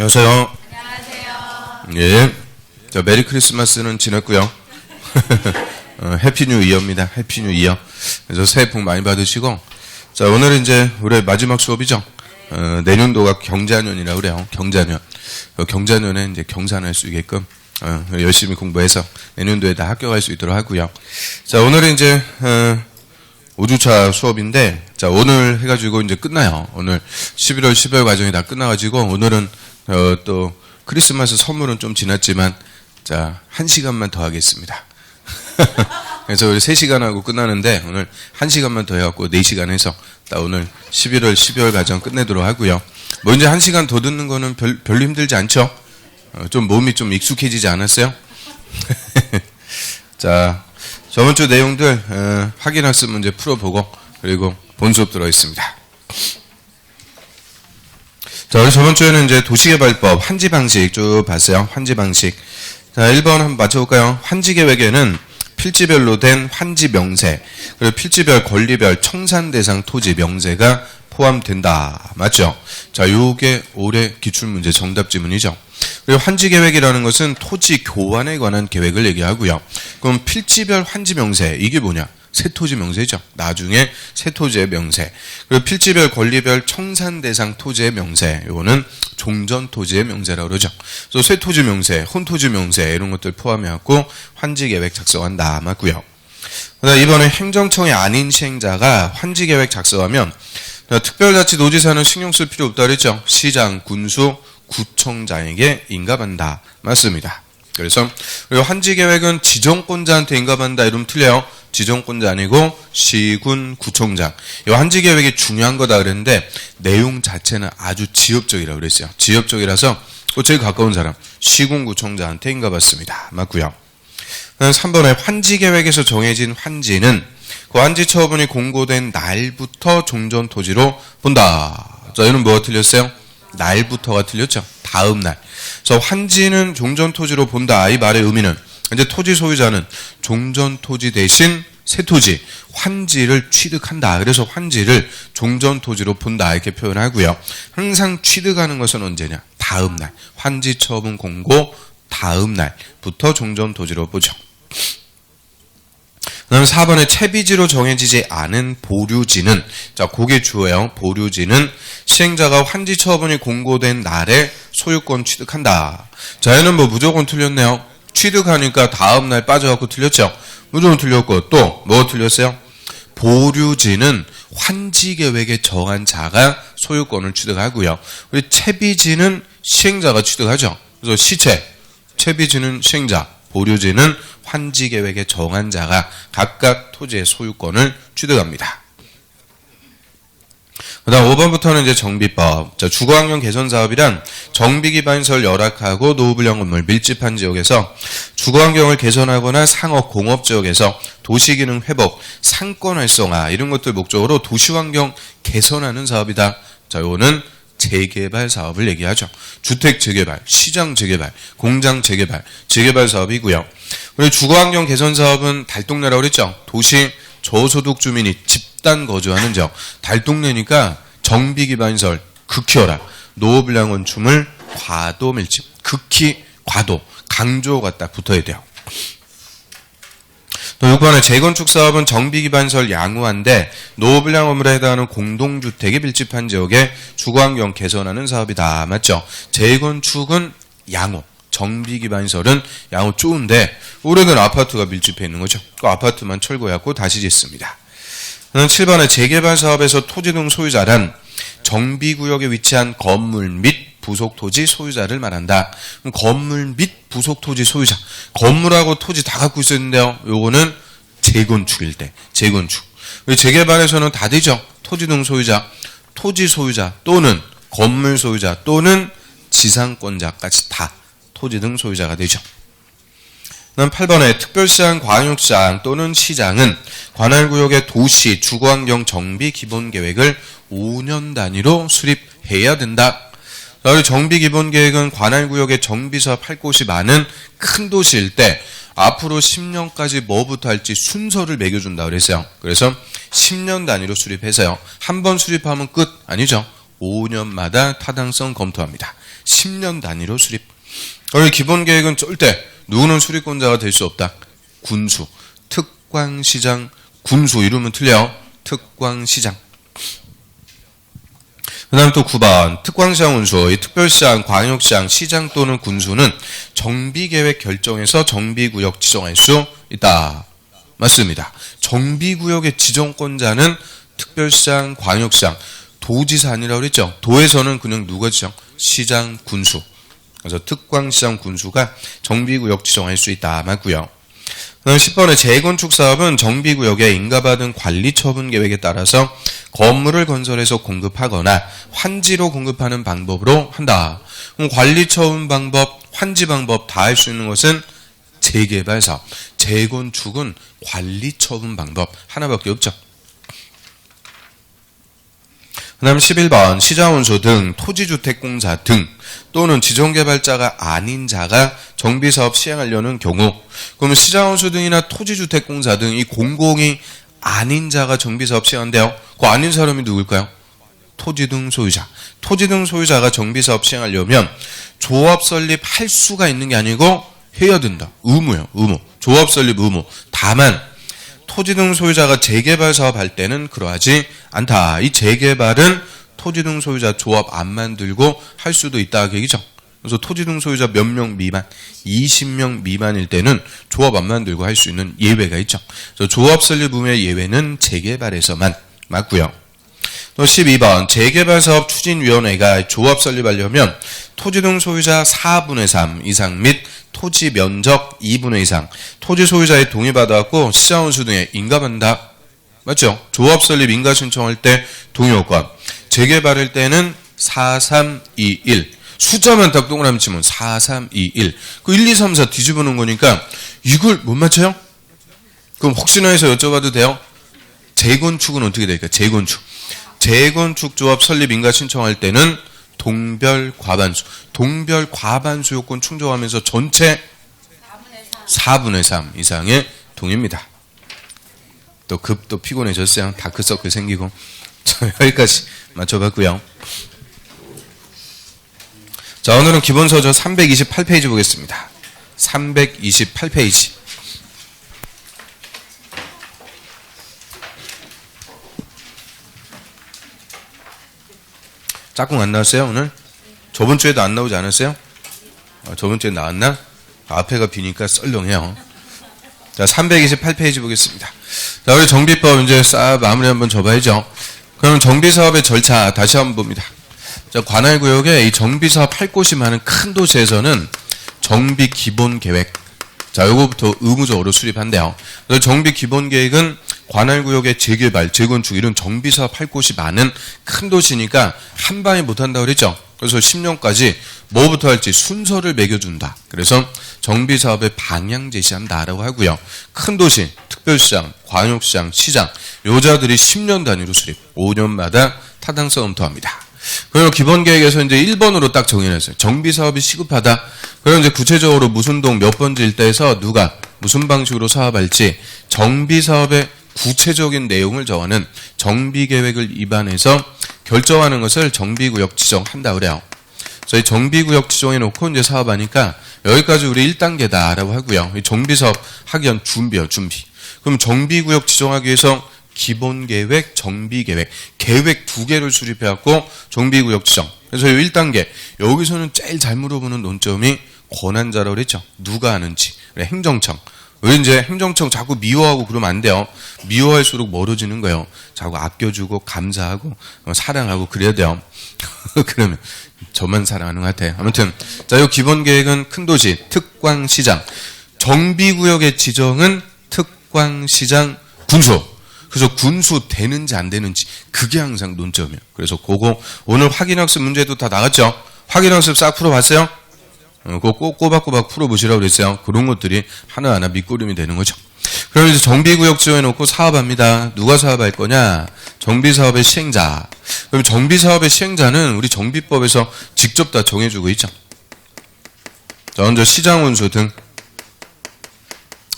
안녕하세요. 안녕하세요. 예. 자, 메리 크리스마스는 지났고요. 해피 뉴 이어입니다. 해피 뉴 이어. 그래서 새해 복 많이 받으시고. 자, 오늘은 이제 올해 마지막 수업이죠. 내년도가 경자년이라고 그래요. 경자년. 경자년에 이제 경산할 수 있게끔 열심히 공부해서 내년도에 다 합격할 수 있도록 하고요. 자, 오늘은 이제 5주차 수업인데, 자, 오늘 해가지고 이제 끝나요. 오늘 11월, 12월 과정이 다 끝나가지고, 오늘은 또 크리스마스 선물은 좀 지났지만, 자, 1시간만 더 하겠습니다. 그래서 우리 3시간 하고 끝나는데, 오늘 1시간만 더 해갖고 4시간 해서, 딱 오늘 11월, 12월 과정 끝내도록 하고요. 뭐 이제 1시간 더 듣는 거는 별로 힘들지 않죠? 좀 몸이 좀 익숙해지지 않았어요? 자, 저번 주 내용들 확인학습 문제 풀어보고 그리고 본 수업 들어있습니다. 자, 우리 저번 주에는 이제 도시개발법 환지 방식 쭉 봤어요. 환지 방식. 자, 1번 한번 맞춰볼까요? 환지 계획에는 필지별로 된 환지 명세, 그리고 필지별, 권리별, 청산 대상 토지 명세가 포함된다. 맞죠? 자, 요게 올해 기출문제 정답 지문이죠. 그리고 환지 계획이라는 것은 토지 교환에 관한 계획을 얘기하고요. 그럼 필지별 환지 명세, 이게 뭐냐? 새 토지 명세죠. 나중에 새 토지의 명세. 그리고 필지별, 권리별, 청산 대상 토지의 명세. 요거는 종전 토지의 명세라고 그러죠. 그래서 새 토지 명세, 혼토지 명세 이런 것들 포함해갖고 환지 계획 작성한다. 맞고요. 그다음 이번에 행정청이 아닌 시행자가 환지 계획 작성하면 특별자치도지사는 신경 쓸 필요 없다 그랬죠. 시장, 군수, 구청장에게 인가받는다. 맞습니다. 그래서 환지 계획은 지정권자한테 인가받는다 이러면 틀려요. 지정권자 아니고 시군, 구청장. 이 환지 계획이 중요한 거다 그랬는데 내용 자체는 아주 지역적이라고 그랬어요. 지역적이라서 제일 가까운 사람 시군, 구청장한테 인가받습니다. 맞고요. 3번에 환지 계획에서 정해진 환지는 그 환지 처분이 공고된 날부터 종전 토지로 본다. 자, 이는 뭐가 틀렸어요? 날부터가 틀렸죠. 다음 날. 그래서 환지는 종전 토지로 본다. 이 말의 의미는 이제 토지 소유자는 종전 토지 대신 새 토지, 환지를 취득한다. 그래서 환지를 종전 토지로 본다. 이렇게 표현하고요. 항상 취득하는 것은 언제냐? 다음 날. 환지 처분 공고 다음 날부터 종전 토지로 보죠. 그다음 4번에 채비지로 정해지지 않은 보류지는, 자, 그게 주어요. 보류지는 시행자가 환지 처분이 공고된 날에 소유권 취득한다. 자, 얘는 뭐 무조건 틀렸네요. 취득하니까 다음 날 빠져갖고 틀렸죠. 무조건 틀렸고 또 뭐 틀렸어요? 보류지는 환지 계획에 정한 자가 소유권을 취득하고요. 우리 채비지는 시행자가 취득하죠. 그래서 시채, 채비지는 시행자, 보류지는 환지 계획에 정한 자가 각각 토지의 소유권을 취득합니다. 그 다음 5번부터는 이제 정비법. 자, 주거환경 개선 사업이란 정비 기반시설 열악하고 노후불량 건물 밀집한 지역에서 주거환경을 개선하거나 상업, 공업 지역에서 도시기능 회복, 상권 활성화 이런 것들 목적으로 도시환경 개선하는 사업이다. 자, 요거는 재개발 사업을 얘기하죠. 주택 재개발, 시장 재개발, 공장 재개발, 재개발 사업이고요. 그리고 주거환경 개선 사업은 달동네라고 그랬죠. 도시 저소득 주민이 집단 거주하는 지역. 달동네니까 정비 기반시설 극히어라. 노후불량 건축물 과도 밀집. 극히 과도. 강조가 딱 붙어야 돼요. 또 6번에 재건축 사업은 정비 기반시설 양호한데 노후불량 건물에 해당하는 공동주택이 밀집한 지역에 주거환경 개선하는 사업이다. 맞죠? 재건축은 양호. 정비 기반시설은 양호 좋은데 오래된 아파트가 밀집해 있는 거죠. 그 아파트만 철거해갖고 다시 짓습니다. 7번에 재개발 사업에서 토지 등 소유자란 정비구역에 위치한 건물 및 부속토지 소유자를 말한다. 그럼 건물 및 부속토지 소유자. 건물하고 토지 다 갖고 있었는데요. 요거는 재건축일 때. 재건축. 재개발에서는 다 되죠. 토지 등 소유자, 토지 소유자 또는 건물 소유자 또는 지상권자까지 다 토지 등 소유자가 되죠. 그다음 8번에 특별시장, 광역시장 또는 시장은 관할구역의 도시 주거환경 정비 기본계획을 5년 단위로 수립해야 된다. 우리 정비 기본계획은 관할구역에 정비사업 할 곳이 많은 큰 도시일 때 앞으로 10년까지 뭐부터 할지 순서를 매겨준다 그랬어요. 그래서 10년 단위로 수립해서요. 한 번 수립하면 끝 아니죠. 5년마다 타당성 검토합니다. 10년 단위로 수립. 그리고 기본 계획은 절대 누구는 수립권자가 될 수 없다. 군수, 특광시장, 군수 이름은 틀려. 특광시장. 그 다음에 또 9번 특광시장 군수, 이 특별시장, 광역시장, 시장 또는 군수는 정비계획 결정에서 정비구역 지정할 수 있다. 맞습니다. 정비구역의 지정권자는 특별시장, 광역시장, 도지사 아니라고 그랬죠. 도에서는 그냥 누가 지정? 시장, 군수. 그래서 특광시장, 군수가 정비구역 지정할 수 있다. 맞고요. 10번의 재건축 사업은 정비구역에 인가받은 관리처분 계획에 따라서 건물을 건설해서 공급하거나 환지로 공급하는 방법으로 한다. 그럼 관리처분 방법, 환지 방법 다 할 수 있는 것은 재개발 사업. 재건축은 관리처분 방법 하나밖에 없죠. 그 다음 11번 시장원수 등 토지주택공사 등 또는 지정개발자가 아닌 자가 정비사업 시행하려는 경우, 그러면 시장원수 등이나 토지주택공사 등 이 공공이 아닌 자가 정비사업 시행한대요. 그 아닌 사람이 누굴까요? 토지 등 소유자. 토지 등 소유자가 정비사업 시행하려면 조합 설립할 수가 있는 게 아니고 해야 된다. 의무예요. 의무. 조합 설립 의무. 다만 토지 등 소유자가 재개발 사업할 때는 그러하지 않다. 이 재개발은 토지 등 소유자 조합 안 만들고 할 수도 있다. 그 얘기죠. 그래서 토지 등 소유자 몇 명 미만, 20명 미만일 때는 조합 안 만들고 할 수 있는 예외가 있죠. 그래서 조합 설립 의무의 예외는 재개발에서만 맞고요. 또 12번 재개발 사업 추진위원회가 조합 설립하려면 토지 등 소유자 4분의 3 이상 및 토지 면적 2분의 2 이상 토지 소유자의 동의받아갖고 시장원수 등에 인가받는다. 맞죠? 조합 설립 인가 신청할 때 동의요건. 재개발할 때는 4321. 숫자만 딱 동그라미 치면 4321. 그 1, 2, 3, 4 뒤집어 놓은 거니까 이걸 못 맞춰요? 그럼 혹시나 해서 여쭤봐도 돼요? 재건축은 어떻게 될까요? 재건축. 재건축 조합 설립 인가 신청할 때는 동별 과반수. 동별 과반수 요건 충족하면서 전체 4분의 3 이상의 동의입니다. 또 또 피곤해졌어요. 다크서클 생기고. 자, 여기까지 맞춰봤고요. 자, 오늘은 기본서적 328페이지 보겠습니다. 328페이지. 짝꿍 안 나왔어요, 오늘? 저번 주에도 안 나오지 않았어요? 저번 주에 나왔나? 앞에가 비니까 썰렁해요. 자, 328페이지 보겠습니다. 자, 우리 정비법 이제 싹 마무리 한번 줘봐야죠. 그럼 정비사업의 절차 다시 한번 봅니다. 자, 관할구역에 이 정비사업 할 곳이 많은 큰 도시에서는 정비 기본 계획. 자, 요거부터 의무적으로 수립한대요. 그래서 정비 기본 계획은 관할구역의 재개발, 재건축 이런 정비사업 할 곳이 많은 큰 도시니까 한 방에 못한다고 그랬죠. 그래서 10년까지 뭐부터 할지 순서를 매겨준다. 그래서 정비사업의 방향 제시한다라고 하고요. 큰 도시, 특별시장, 광역시장, 시장 요자들이 10년 단위로 수립, 5년마다 타당성 검토합니다. 그리고 기본계획에서 이제 1번으로 딱 정해놨어요. 정비사업이 시급하다. 그럼 이제 구체적으로 무슨 동 몇 번지 일대에서 누가 무슨 방식으로 사업할지 정비사업의 구체적인 내용을 정하는 정비계획을 입안해서 결정하는 것을 정비구역 지정한다 그래요. 그래서 이 정비구역 지정해 놓고 이제 사업하니까 여기까지 우리 1단계다라고 하고요. 이 정비사업 하기 위한 준비요, 준비. 그럼 정비구역 지정하기 위해서 기본계획, 정비계획, 계획 2개를 수립해갖고 정비구역 지정. 그래서 이 1단계, 여기서는 제일 잘 물어보는 논점이 권한자라고 그랬죠. 누가 하는지. 그래, 행정청. 왜 이제 행정청 자꾸 미워하고 그러면 안 돼요. 미워할수록 멀어지는 거예요. 자꾸 아껴주고 감사하고 사랑하고 그래야 돼요. 그러면 저만 사랑하는 것 같아요. 아무튼 자, 이 기본계획은 큰 도시, 특광시장. 정비구역의 지정은 특광시장, 군수. 그래서 군수 되는지 안 되는지 그게 항상 논점이에요. 그래서 그거 오늘 확인학습 문제도 다 나갔죠. 확인학습 싹 풀어봤어요? 그거 꼬박꼬박 풀어보시라고 그랬어요. 그런 것들이 하나하나 밑거름이 되는 거죠. 그럼 이제 정비구역 지정해놓고 사업합니다. 누가 사업할 거냐? 정비사업의 시행자. 그럼 정비사업의 시행자는 우리 정비법에서 직접 다 정해주고 있죠. 자, 먼저 시장원수 등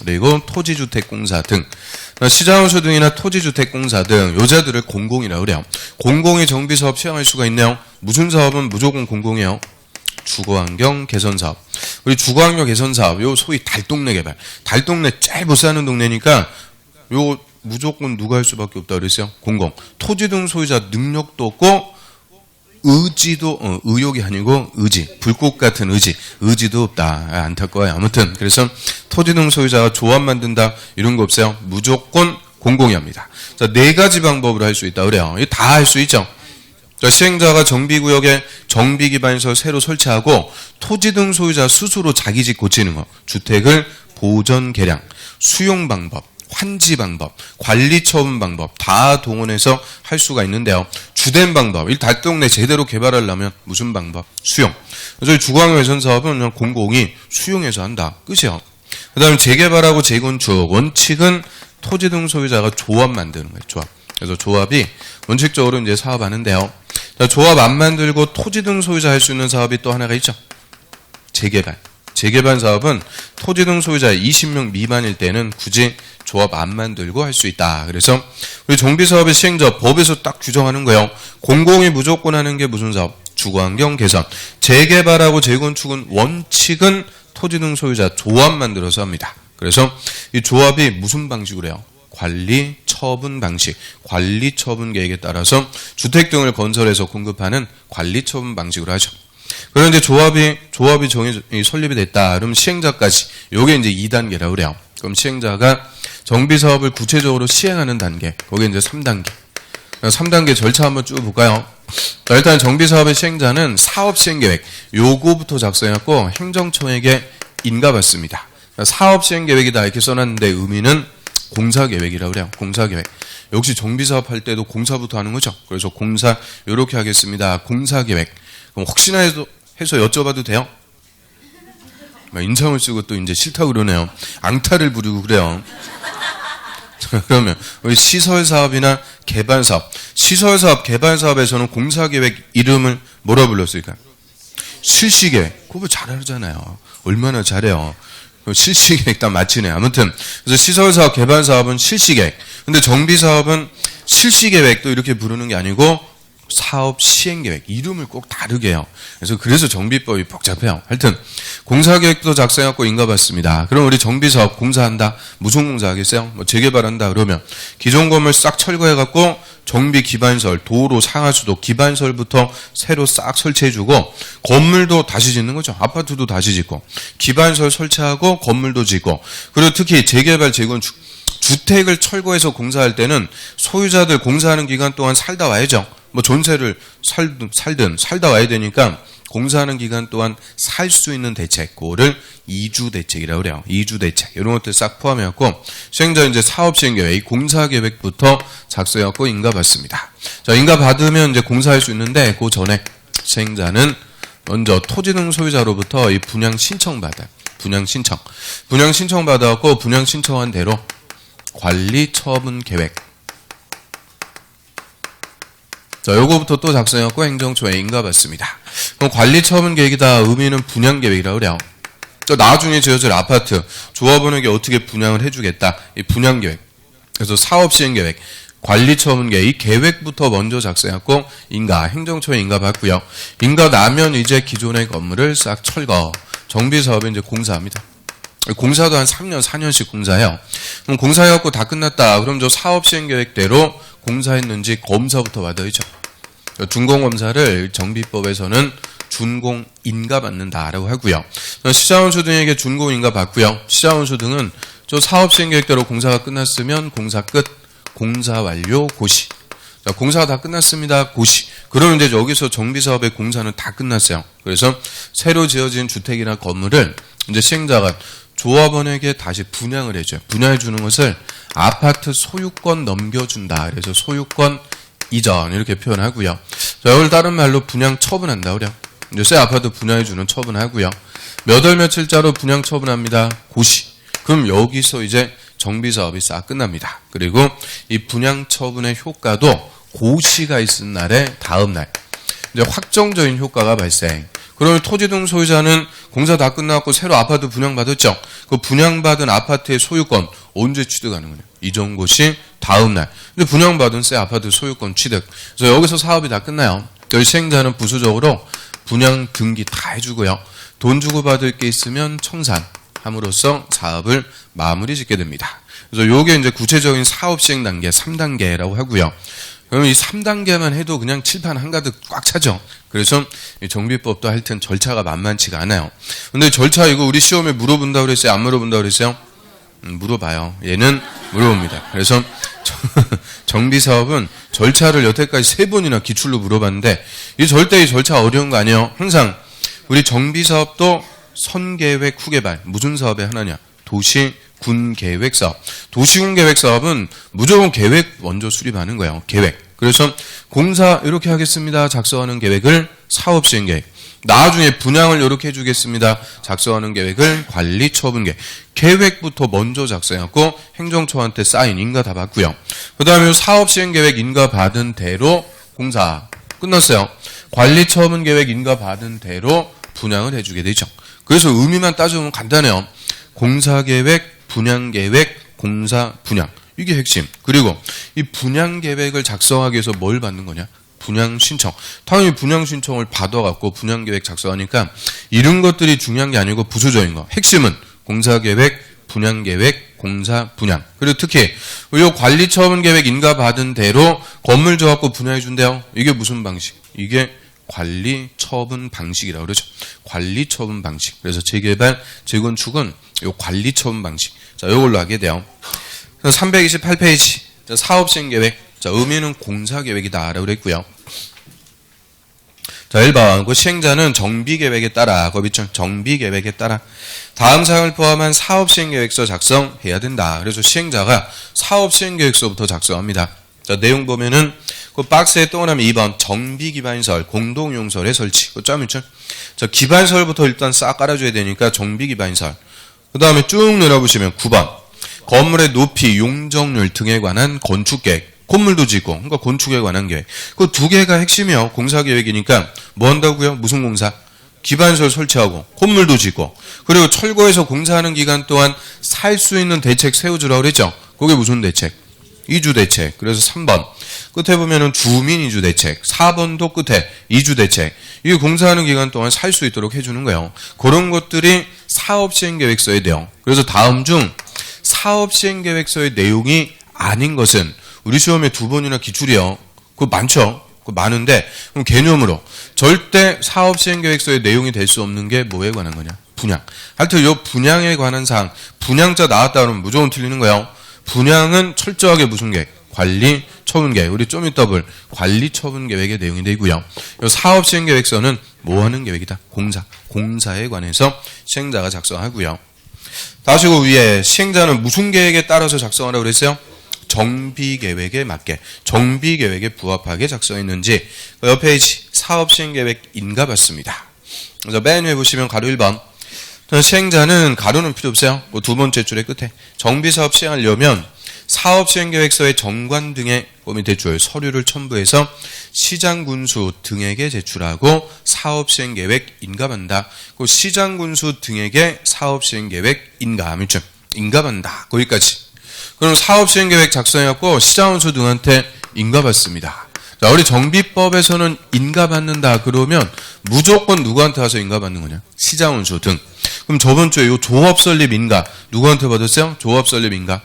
그리고 토지주택공사 등. 시장원수 등이나 토지주택공사 등 요자들을 공공이라고 그래요. 공공이 정비사업 시행할 수가 있네요. 무슨 사업은 무조건 공공이에요? 주거환경 개선 사업. 우리 주거환경 개선 사업, 요 소위 달동네 개발. 달동네 제일 못 사는 동네니까 요 무조건 누가 할 수밖에 없다 그랬어요? 공공. 토지 등 소유자 능력도 없고 의지도 의욕이 아니고 의지. 불꽃 같은 의지도 없다. 안타까워요. 아무튼 그래서 토지 등 소유자가 조합 만든다 이런 거 없어요. 무조건 공공이 합니다. 자, 4가지 방법으로 할 수 있다 그래요. 이거 다 할 수 있죠. 자, 시행자가 정비구역에 정비기반시설 새로 설치하고 토지 등 소유자 스스로 자기 집 고치는 거, 주택을 보전 개량, 수용 방법, 환지 방법, 관리 처분 방법 다 동원해서 할 수가 있는데요. 주된 방법, 이 달동네 제대로 개발하려면 무슨 방법? 수용. 저희 주거환경 개선 사업은 그냥 공공이 수용해서 한다. 끝이요. 그 다음에 재개발하고 재건축, 원칙은 토지 등 소유자가 조합 만드는 거예요. 조합. 그래서 조합이 원칙적으로 이제 사업하는데요. 자, 조합 안 만들고 토지 등 소유자 할 수 있는 사업이 또 하나가 있죠. 재개발. 재개발 사업은 토지 등 소유자 20명 미만일 때는 굳이 조합 안 만들고 할 수 있다. 그래서 우리 정비사업의 시행자 법에서 딱 규정하는 거예요. 공공이 무조건 하는 게 무슨 사업? 주거환경 개선. 재개발하고 재건축은 원칙은 토지 등 소유자 조합 만들어서 합니다. 그래서 이 조합이 무슨 방식으로 해요? 관리 처분 방식, 관리 처분 계획에 따라서 주택 등을 건설해서 공급하는 관리 처분 방식으로 하죠. 그런데 조합이 설립이 됐다. 그럼 시행자까지 요게 이제 2단계라고 그래요. 그럼 시행자가 정비 사업을 구체적으로 시행하는 단계. 거기 이제 3단계. 3단계 절차 한번 쭉 볼까요? 일단 정비 사업의 시행자는 사업 시행 계획 요거부터 작성했고 행정청에게 인가받습니다. 사업 시행 계획이다 이렇게 써놨는데 의미는 공사 계획이라고 그래요. 공사 계획. 역시 정비 사업 할 때도 공사부터 하는 거죠. 그래서 공사 요렇게 하겠습니다. 공사 계획. 그럼 혹시나 해서 여쭤봐도 돼요? 인상을 쓰고 또 이제 싫다고 그러네요. 앙탈을 부리고 그래요. 그러면 시설 사업이나 개발 사업. 시설 사업, 개발 사업에서는 공사 계획 이름을 뭐라 불렀을까? 실시 계획. 그거 잘 알잖아요. 얼마나 잘해요. 실시 계획 다 맞히네. 아무튼 그래서 시설 사업, 개발 사업은 실시 계획. 근데 정비 사업은 실시 계획도 이렇게 부르는 게 아니고 사업 시행 계획 이름을 꼭 다르게 해요. 그래서 정비법이 복잡해요. 하여튼 공사 계획도 작성하고 인가받습니다. 그럼 우리 정비 사업 공사한다. 무슨 공사하겠어요? 뭐 재개발한다 그러면 기존 건물 싹 철거해 갖고 정비 기반설, 도로, 상하수도 기반설부터 새로 싹 설치해주고 건물도 다시 짓는 거죠. 아파트도 다시 짓고 기반설 설치하고 건물도 짓고 그리고 특히 재개발, 재건축 주택을 철거해서 공사할 때는 소유자들 공사하는 기간 동안 살다 와야죠. 뭐 전세를 살든 살다 와야 되니까 공사하는 기간 동안 살 수 있는 대책, 그거를 이주 대책이라고 그래요. 이주 대책 이런 것들 싹 포함해갖고 시행자 이제 사업 시행 계획, 공사 계획부터 작성해갖고 인가 받습니다. 자, 인가 받으면 이제 공사할 수 있는데 그 전에 시행자는 먼저 토지 등 소유자로부터 이 분양 신청 받아요. 분양 신청 받아갖고 분양 신청한 대로 관리 처분 계획. 자, 요거부터 또 작성해갖고 행정처에 인가받습니다. 그럼 관리 처분 계획이다. 의미는 분양 계획이라고 그래요. 또 나중에 지어질 아파트 조합원에게 어떻게 분양을 해주겠다. 이 분양 계획. 그래서 사업 시행 계획, 관리 처분 계획, 이 계획부터 먼저 작성해갖고 행정처에 인가받고요. 인가 나면 이제 기존의 건물을 싹 철거. 정비 사업에 이제 공사합니다. 공사도 한 3년, 4년씩 공사해요. 그럼 공사해갖고 다 끝났다. 그럼 저 사업 시행 계획대로 공사했는지 검사부터 받아야죠. 준공검사를 정비법에서는 준공인가 받는다라고 하고요. 시자원수 등에게 준공인가 받고요. 시자원수 등은 저 사업 시행 계획대로 공사가 끝났으면 공사 끝, 공사 완료, 고시. 자, 공사가 다 끝났습니다. 고시. 그러면 이제 여기서 정비사업의 공사는 다 끝났어요. 그래서 새로 지어진 주택이나 건물을 이제 시행자가 조합원에게 다시 분양을 해줘요. 분양해 주는 것을 아파트 소유권 넘겨준다. 그래서 소유권 이전 이렇게 표현하고요. 자, 이걸 다른 말로 분양 처분한다 그래요. 이제 새 아파트 분양해 주는 처분하고요. 몇 월 며칠자로 분양 처분합니다. 고시. 그럼 여기서 이제 정비 사업이 싹 끝납니다. 그리고 이 분양 처분의 효과도 고시가 있은 날의 다음 날 이제 확정적인 효과가 발생. 그러면 토지 등 소유자는 공사 다 끝났고 새로 아파트 분양받았죠. 그 분양받은 아파트의 소유권 언제 취득하는 거냐? 이전 고시 다음 날. 근데 분양받은 새 아파트 소유권 취득. 그래서 여기서 사업이 다 끝나요. 저희 시행자는 부수적으로 분양 등기 다 해주고요. 돈 주고 받을 게 있으면 청산함으로써 사업을 마무리 짓게 됩니다. 그래서 요게 이제 구체적인 사업 시행 단계 3단계라고 하고요. 그러면 이 3단계만 해도 그냥 칠판 한가득 꽉 차죠. 그래서 이 정비법도 하여튼 절차가 만만치가 않아요. 근데 절차 이거 우리 시험에 물어본다고 그랬어요? 안 물어본다고 그랬어요? 물어봐요. 얘는 물어봅니다. 그래서 정비사업은 절차를 여태까지 3번이나 기출로 물어봤는데 이 절대 이 절차 어려운 거 아니에요. 항상 우리 정비사업도 선계획 후개발 무슨 사업의 하나냐? 도시군계획사업. 도시군계획사업은 무조건 계획 먼저 수립하는 거예요. 계획. 그래서 공사 이렇게 하겠습니다. 작성하는 계획을 사업시행계획. 나중에 분양을 이렇게 해주겠습니다. 작성하는 계획을 관리처분계획. 계획부터 먼저 작성하고 행정처한테 사인, 인가 다 받고요. 그 다음에 사업시행계획 인가 받은 대로 공사 끝났어요. 관리처분계획 인가 받은 대로 분양을 해주게 되죠. 그래서 의미만 따져보면 간단해요. 공사계획, 분양계획, 공사, 분양. 이게 핵심. 그리고 이 분양계획을 작성하기 위해서 뭘 받는 거냐? 분양신청. 당연히 분양신청을 받아갖고 분양계획 작성하니까 이런 것들이 중요한 게 아니고 부수적인 거. 핵심은 공사계획, 분양계획, 공사, 분양. 그리고 특히 이 관리처분계획 인가받은 대로 건물 줘갖고 분양해준대요. 이게 무슨 방식? 이게 관리처분 방식이라고 그러죠. 관리처분 방식. 그래서 재개발, 재건축은 이 관리처분 방식. 자, 이걸로 하게 돼요. 328페이지. 사업시행계획. 자, 의미는 공사계획이다라고 그랬고요. 자, 1번. 그 시행자는 정비계획에 따라, 거기죠. 정비계획에 따라 다음 사항을 포함한 사업시행계획서 작성해야 된다. 그래서 시행자가 사업시행계획서부터 작성합니다. 자, 내용 보면은 그 박스에 동그라미 2번 정비기반시설, 공동용설의 설치. 그 점 있죠. 자, 기반시설부터 일단 싹 깔아줘야 되니까 정비기반시설. 그 다음에 쭉 내려보시면 9번 건물의 높이, 용적률 등에 관한 건축계획. 건물도 짓고, 그러니까 건축에 관한 계획. 그 두 개가 핵심이요. 공사계획이니까 뭐 한다고요? 무슨 공사? 기반시설 설치하고, 건물도 짓고, 그리고 철거해서 공사하는 기간 동안 살 수 있는 대책 세워주라고 그랬죠. 그게 무슨 대책? 이주대책. 그래서 3번. 끝에 보면은 주민이주대책. 4번도 끝에 이주대책. 이게 공사하는 기간 동안 살 수 있도록 해주는 거예요. 그런 것들이 사업시행계획서에 돼요. 그래서 다음 중 사업시행계획서의 내용이 아닌 것은 우리 시험에 2번이나 기출이요. 그거 많죠? 그거 많은데, 그럼 개념으로. 절대 사업시행계획서의 내용이 될 수 없는 게 뭐에 관한 거냐? 분양. 하여튼 요 분양에 관한 사항, 분양자 나왔다 그러면 무조건 틀리는 거예요. 분양은 철저하게 무슨 계획? 관리, 처분계획. 우리 좀 이따 볼 관리처분계획의 내용이 되고요. 요 사업시행계획서는 뭐 하는 계획이다? 공사. 공사에 관해서 시행자가 작성하고요. 다시 그 위에 시행자는 무슨 계획에 따라서 작성하라고 그랬어요? 정비계획에 맞게, 정비계획에 부합하게 작성했는지 그 옆에 사업시행계획 인가받습니다. 그래서 맨 위에 보시면 가로 1번 시행자는 가로는 필요 없어요. 그 두 번째 줄의 끝에 정비사업 시행하려면 사업시행계획서의 정관 등의 밑에 줄 서류를 첨부해서 시장군수 등에게 제출하고 사업시행계획 인가받는다. 그 시장군수 등에게 사업시행계획 인가받는다. 거기까지. 그럼 사업시행계획 작성해갖고 시장군수 등한테 인가받습니다. 자, 우리 정비법에서는 인가받는다 그러면 무조건 누구한테 가서 인가받는 거냐? 시장군수 등. 그럼 저번 주에 요 조합설립 인가 누구한테 받았어요? 조합설립 인가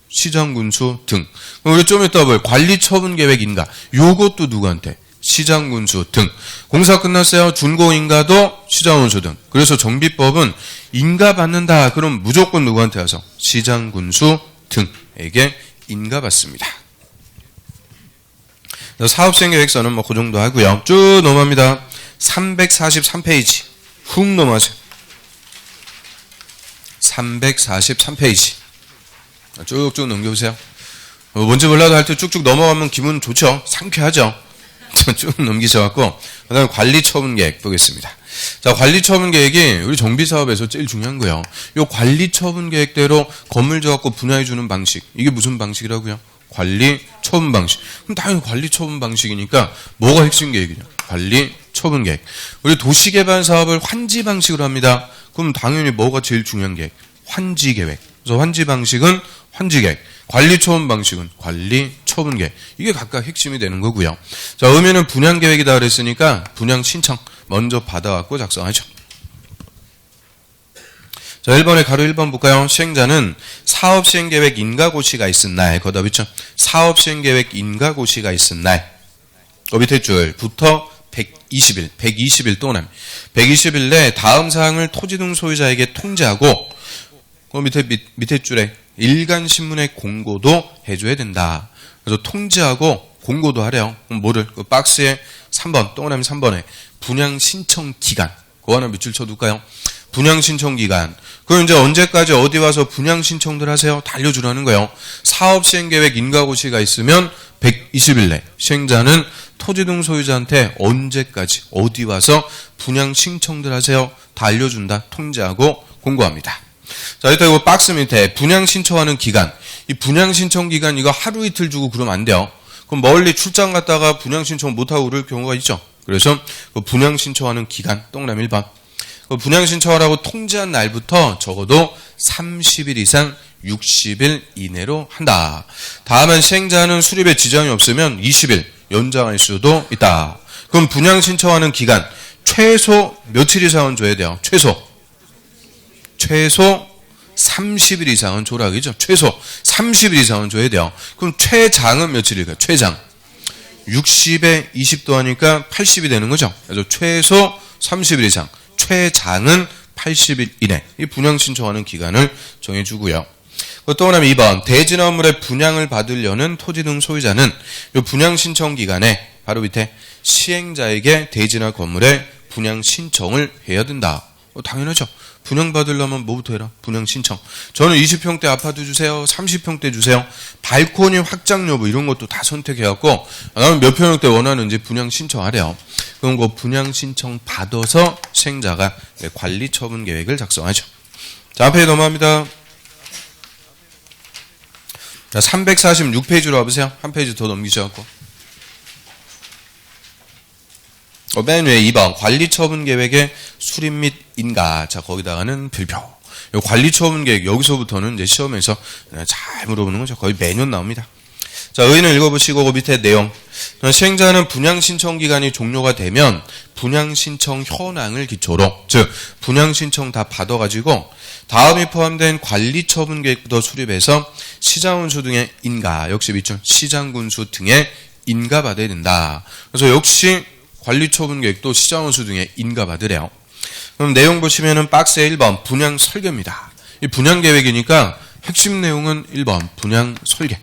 시장군수 등. 그럼 우리 좀 이따 볼 관리처분계획 인가 요것도 누구한테? 시장군수 등. 공사 끝났어요. 준공인가도 시장군수 등. 그래서 정비법은 인가받는다 그럼 무조건 누구한테 가서? 시장군수 등에게 인가받습니다. 사업시행계획서는 뭐 그 정도 하고요. 쭉 넘어갑니다. 343페이지 훅 넘어가세요. 343페이지 쭉쭉 넘겨보세요. 뭔지 몰라도 할 때 쭉쭉 넘어가면 기분 좋죠. 상쾌하죠. 쭉 넘기셔갖고 그 다음에 관리처분계획 보겠습니다. 자, 관리처분계획이 우리 정비사업에서 제일 중요한 거예요. 이 관리처분계획대로 건물 줘갖고 분양해주는 방식, 이게 무슨 방식이라고요? 관리처분 방식. 그럼 당연히 관리처분 방식이니까 뭐가 핵심 계획이냐? 관리처분계획. 우리 도시개발 사업을 환지 방식으로 합니다. 그럼 당연히 뭐가 제일 중요한 계획? 환지계획. 그래서 환지 방식은 환지계획, 관리처분 방식은 관리처분계획. 이게 각각 핵심이 되는 거고요. 자, 의미는 분양계획이다 그랬으니까 분양신청. 먼저 받아갖고 작성하죠. 자, 1번에 가로 1번 볼까요? 시행자는 사업시행계획 인가고시가 있은 날, 거기다 붙여. 사업시행계획 인가고시가 있은 날. 그 밑에 줄부터 120일 동안 120일 내 다음 사항을 토지 등 소유자에게 통지하고 그 밑에 줄에 일간신문에 공고도 해줘야 된다. 그래서 통지하고 공고도 하래요. 그럼 뭐를? 그 박스에 3번, 동그라미 3번에 분양신청기간. 그거 하나 밑줄 쳐둘까요? 분양신청기간. 그럼 이제 언제까지 어디 와서 분양신청들 하세요? 다 알려주라는 거예요. 사업시행계획 인가고시가 있으면 120일 내 시행자는 토지 등 소유자한테 언제까지 어디 와서 분양신청들 하세요? 다 알려준다. 통지하고 공고합니다. 자, 일단 이거 박스 밑에 분양신청하는 기간. 이 분양신청 기간 이거 하루 이틀 주고 그러면 안 돼요. 그럼 멀리 출장 갔다가 분양신청 못하고 그럴 경우가 있죠. 그래서 그 분양신청하는 기간, 동그라미 1번. 그 분양신청하라고 통지한 날부터 적어도 30일 이상 60일 이내로 한다. 다만 시행자는 수립에 지장이 없으면 20일 연장할 수도 있다. 그럼 분양신청하는 기간 최소 며칠 이상은 줘야 돼요. 최소 30일 이상은 줘라, 그죠? 최소 30일 이상은 줘야 돼요. 그럼 최장은 며칠일까요? 최장 60에 20도 하니까 80이 되는 거죠. 그래서 최소 30일 이상, 최장은 80일 이내. 이 분양 신청하는 기간을 정해주고요. 또 하나 2번 대지 건물의 분양을 받으려는 토지 등 소유자는 이 분양 신청 기간에 바로 밑에 시행자에게 대지나 건물의 분양 신청을 해야 된다. 당연하죠. 분양받으려면 뭐부터 해라? 분양신청. 저는 20평대 아파트 주세요. 30평대 주세요. 발코니 확장 여부 이런 것도 다 선택해갖고 나는 몇 평대 원하는지 분양신청하래요. 그럼 그 분양신청 받아서 시행자가 관리처분 계획을 작성하죠. 자, 앞에 넘어갑니다. 자, 346페이지로 와보세요. 한 페이지 더 넘기셔갖고. 맨 위에 2번 관리처분 계획의 수립 및 인가. 자, 거기다가는 별표. 이 관리처분 계획 여기서부터는 이제 시험에서 잘 물어보는 거죠. 거의 매년 나옵니다. 자, 의의는 읽어보시고 그 밑에 내용. 시행자는 분양신청 기간이 종료가 되면 분양신청 현황을 기초로, 즉 분양신청 다 받아가지고 다음이 포함된 관리처분 계획부터 수립해서 시장군수 등의 인가, 역시 밑줄 시장군수 등의 인가받아야 된다. 그래서 역시 관리처분 계획도 시장군수 등의 인가받으래요. 그럼 내용 보시면은 박스에 1번 분양 설계입니다. 이 분양 계획이니까 핵심 내용은 1번 분양 설계.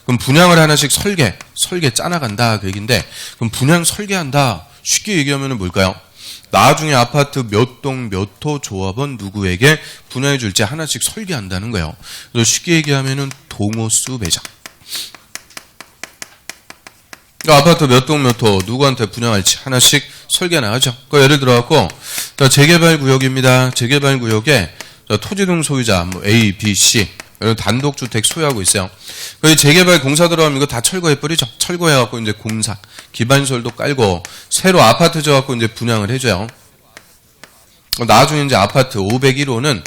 그럼 분양을 하나씩 설계 짜나간다 그 얘기인데, 그럼 분양 설계한다 쉽게 얘기하면은 뭘까요? 나중에 아파트 몇 동 몇 호 조합원 누구에게 분양해 줄지 하나씩 설계한다는 거예요. 그래서 쉽게 얘기하면은 동호수 배정. 아파트 몇 동 몇 호 누구한테 분양할지 하나씩 설계 나가죠. 예를 들어갖고 재개발 구역입니다. 재개발 구역에 토지 등 소유자 뭐 A, B, C 이런 단독주택 소유하고 있어요. 재개발 공사 들어가면 이거 다 철거해버리죠. 철거해갖고 이제 공사 기반설도 깔고 새로 아파트 져갖고 이제 분양을 해줘요. 나중에 이제 아파트 501호는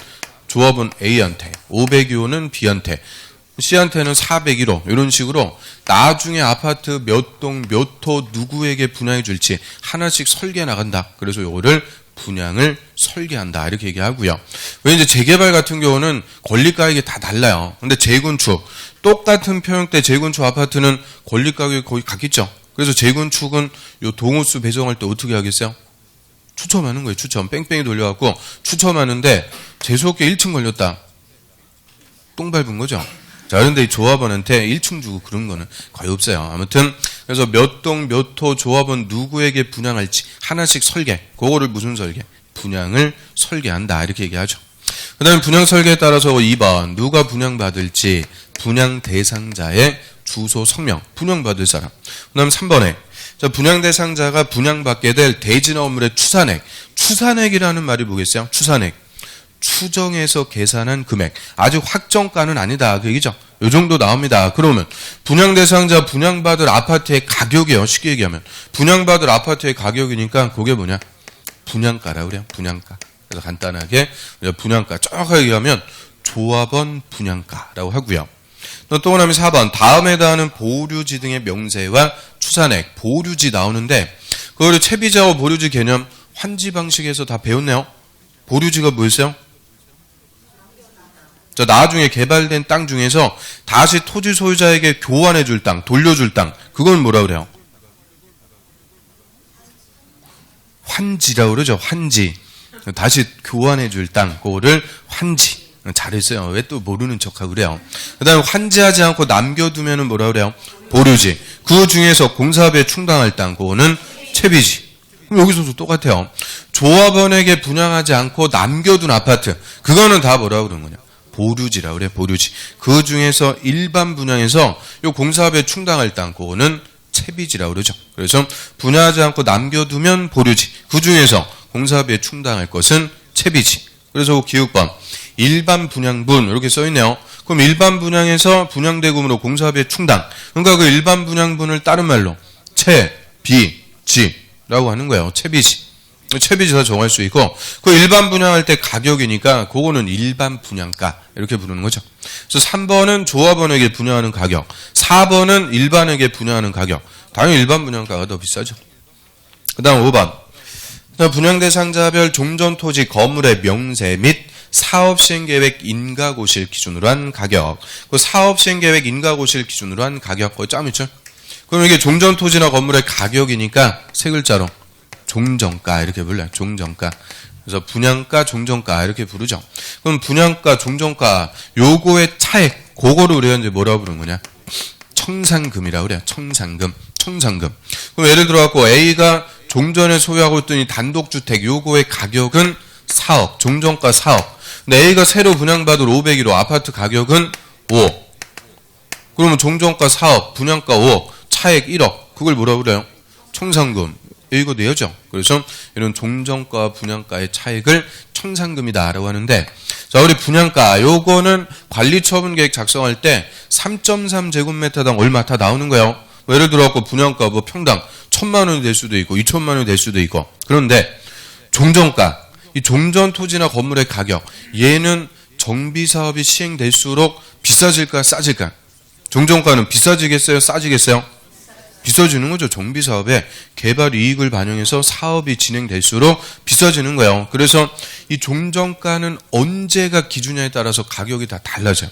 조합원 A한테, 502호는 B한테, C한테는 401호 이런 식으로 나중에 아파트 몇 동 몇 호 누구에게 분양해 줄지 하나씩 설계 나간다. 그래서 요거를 분양을 설계한다 이렇게 얘기하고요. 왜 이제 재개발 같은 경우는 권리가액이 다 달라요. 근데 재건축 똑같은 평형대 재건축 아파트는 권리가격이 거의 같겠죠. 그래서 재건축은 요 동호수 배정할 때 어떻게 하겠어요? 추첨하는 거예요. 추첨 뺑뺑이 돌려갖고 추첨하는데 재수없게 1층 걸렸다. 똥 밟은 거죠. 자, 그런데 이 조합원한테 1층 주고 그런 거는 거의 없어요. 아무튼 그래서 몇 동 몇 호 조합원 누구에게 분양할지 하나씩 설계. 그거를 무슨 설계? 분양을 설계한다 이렇게 얘기하죠. 그 다음에 분양 설계에 따라서 2번 누가 분양받을지 분양 대상자의 주소 성명 분양받을 사람. 그 다음 3번에 자, 분양 대상자가 분양받게 될 대지나 건물의 추산액. 추산액이라는 말이 뭐겠어요? 추산액. 추정해서 계산한 금액. 아직 확정가는 아니다. 그 얘기죠. 요 정도 나옵니다. 그러면 분양 대상자 분양받을 아파트의 가격이요. 쉽게 얘기하면 분양받을 아파트의 가격이니까 그게 뭐냐? 분양가라고 그래요. 분양가. 그래서 간단하게 분양가 정확하게 얘기하면 조합원 분양가라고 하고요. 또 하나 4번 다음에 다하는 보류지 등의 명세와 추산액. 보류지 나오는데 그거를 채비자와 보류지 개념 환지 방식에서 다 배웠네요. 보류지가 뭐였어요? 자, 나중에 개발된 땅 중에서 다시 토지 소유자에게 교환해 줄 땅, 돌려줄 땅, 그걸 뭐라 그래요? 환지라고 그러죠. 환지. 다시 교환해 줄 땅, 그거를 환지. 잘했어요. 왜 또 모르는 척하고 그래요. 그 다음에 환지하지 않고 남겨두면은 뭐라 그래요? 보류지. 그 중에서 공사업에 충당할 땅, 그거는 채비지. 그럼 여기서도 똑같아요. 조합원에게 분양하지 않고 남겨둔 아파트, 그거는 다 뭐라고 그러는 거냐? 보류지라고 그래, 보류지. 그 중에서 일반 분양에서 요 공사업에 충당할 땅, 그거는 채비지라고 그러죠. 그래서 분양하지 않고 남겨두면 보류지. 그 중에서 공사업에 충당할 것은 채비지. 그래서 기욱번 일반 분양분 이렇게 써있네요. 그럼 일반 분양에서 분양대금으로 공사업에 충당. 그러니까 그 일반 분양분을 다른 말로 채비지라고 하는 거예요. 채비지. 채비지가 정할 수 있고 그 일반 분양할 때 가격이니까 그거는 일반 분양가 이렇게 부르는 거죠. 그래서 3번은 조합원에게 분양하는 가격, 4번은 일반에게 분양하는 가격. 당연히 일반 분양가가 더 비싸죠. 그 다음 5번 분양 대상자별 종전토지 건물의 명세 및 사업시행계획 인가고시를 기준으로 한 가격. 그 사업시행계획 인가고시를 기준으로 한 가격. 거기 짬 있죠? 그럼 이게 종전토지나 건물의 가격이니까 세 글자로 종전가 이렇게 불러요. 종전가. 그래서 분양가, 종전가 이렇게 부르죠. 그럼 분양가, 종전가 요거의 차액, 그거를 우리가 이제 뭐라고 부르는 거냐? 청산금이라고 그래요. 청산금. 청산금. 그럼 예를 들어 갖고 A가 종전에 소유하고 있더니 단독주택 요거의 가격은 4억, 종전가 4억. 근데 A가 새로 분양받을 501호 아파트 가격은 5억. 그러면 종전가 4억, 분양가 5억, 차액 1억. 그걸 뭐라고 그래요? 청산금. 이거 내야죠. 그래서 이런 종전가와 분양가의 차익을 청산금이다라고 하는데, 자, 우리 분양가 요거는 관리처분계획 작성할 때 3.3제곱미터당 얼마 다 나오는 거예요. 뭐 예를 들어 갖고 분양가 뭐 평당 1,000만 원이 될 수도 있고 2,000만 원이 될 수도 있고. 그런데 종전가, 이 종전 토지나 건물의 가격, 얘는 정비 사업이 시행될수록 비싸질까 싸질까? 종전가는 비싸지겠어요? 싸지겠어요? 비싸지는 거죠. 정비 사업에 개발 이익을 반영해서 사업이 진행될수록 비싸지는 거예요. 그래서 이 종전가는 언제가 기준이냐에 따라서 가격이 다 달라져요.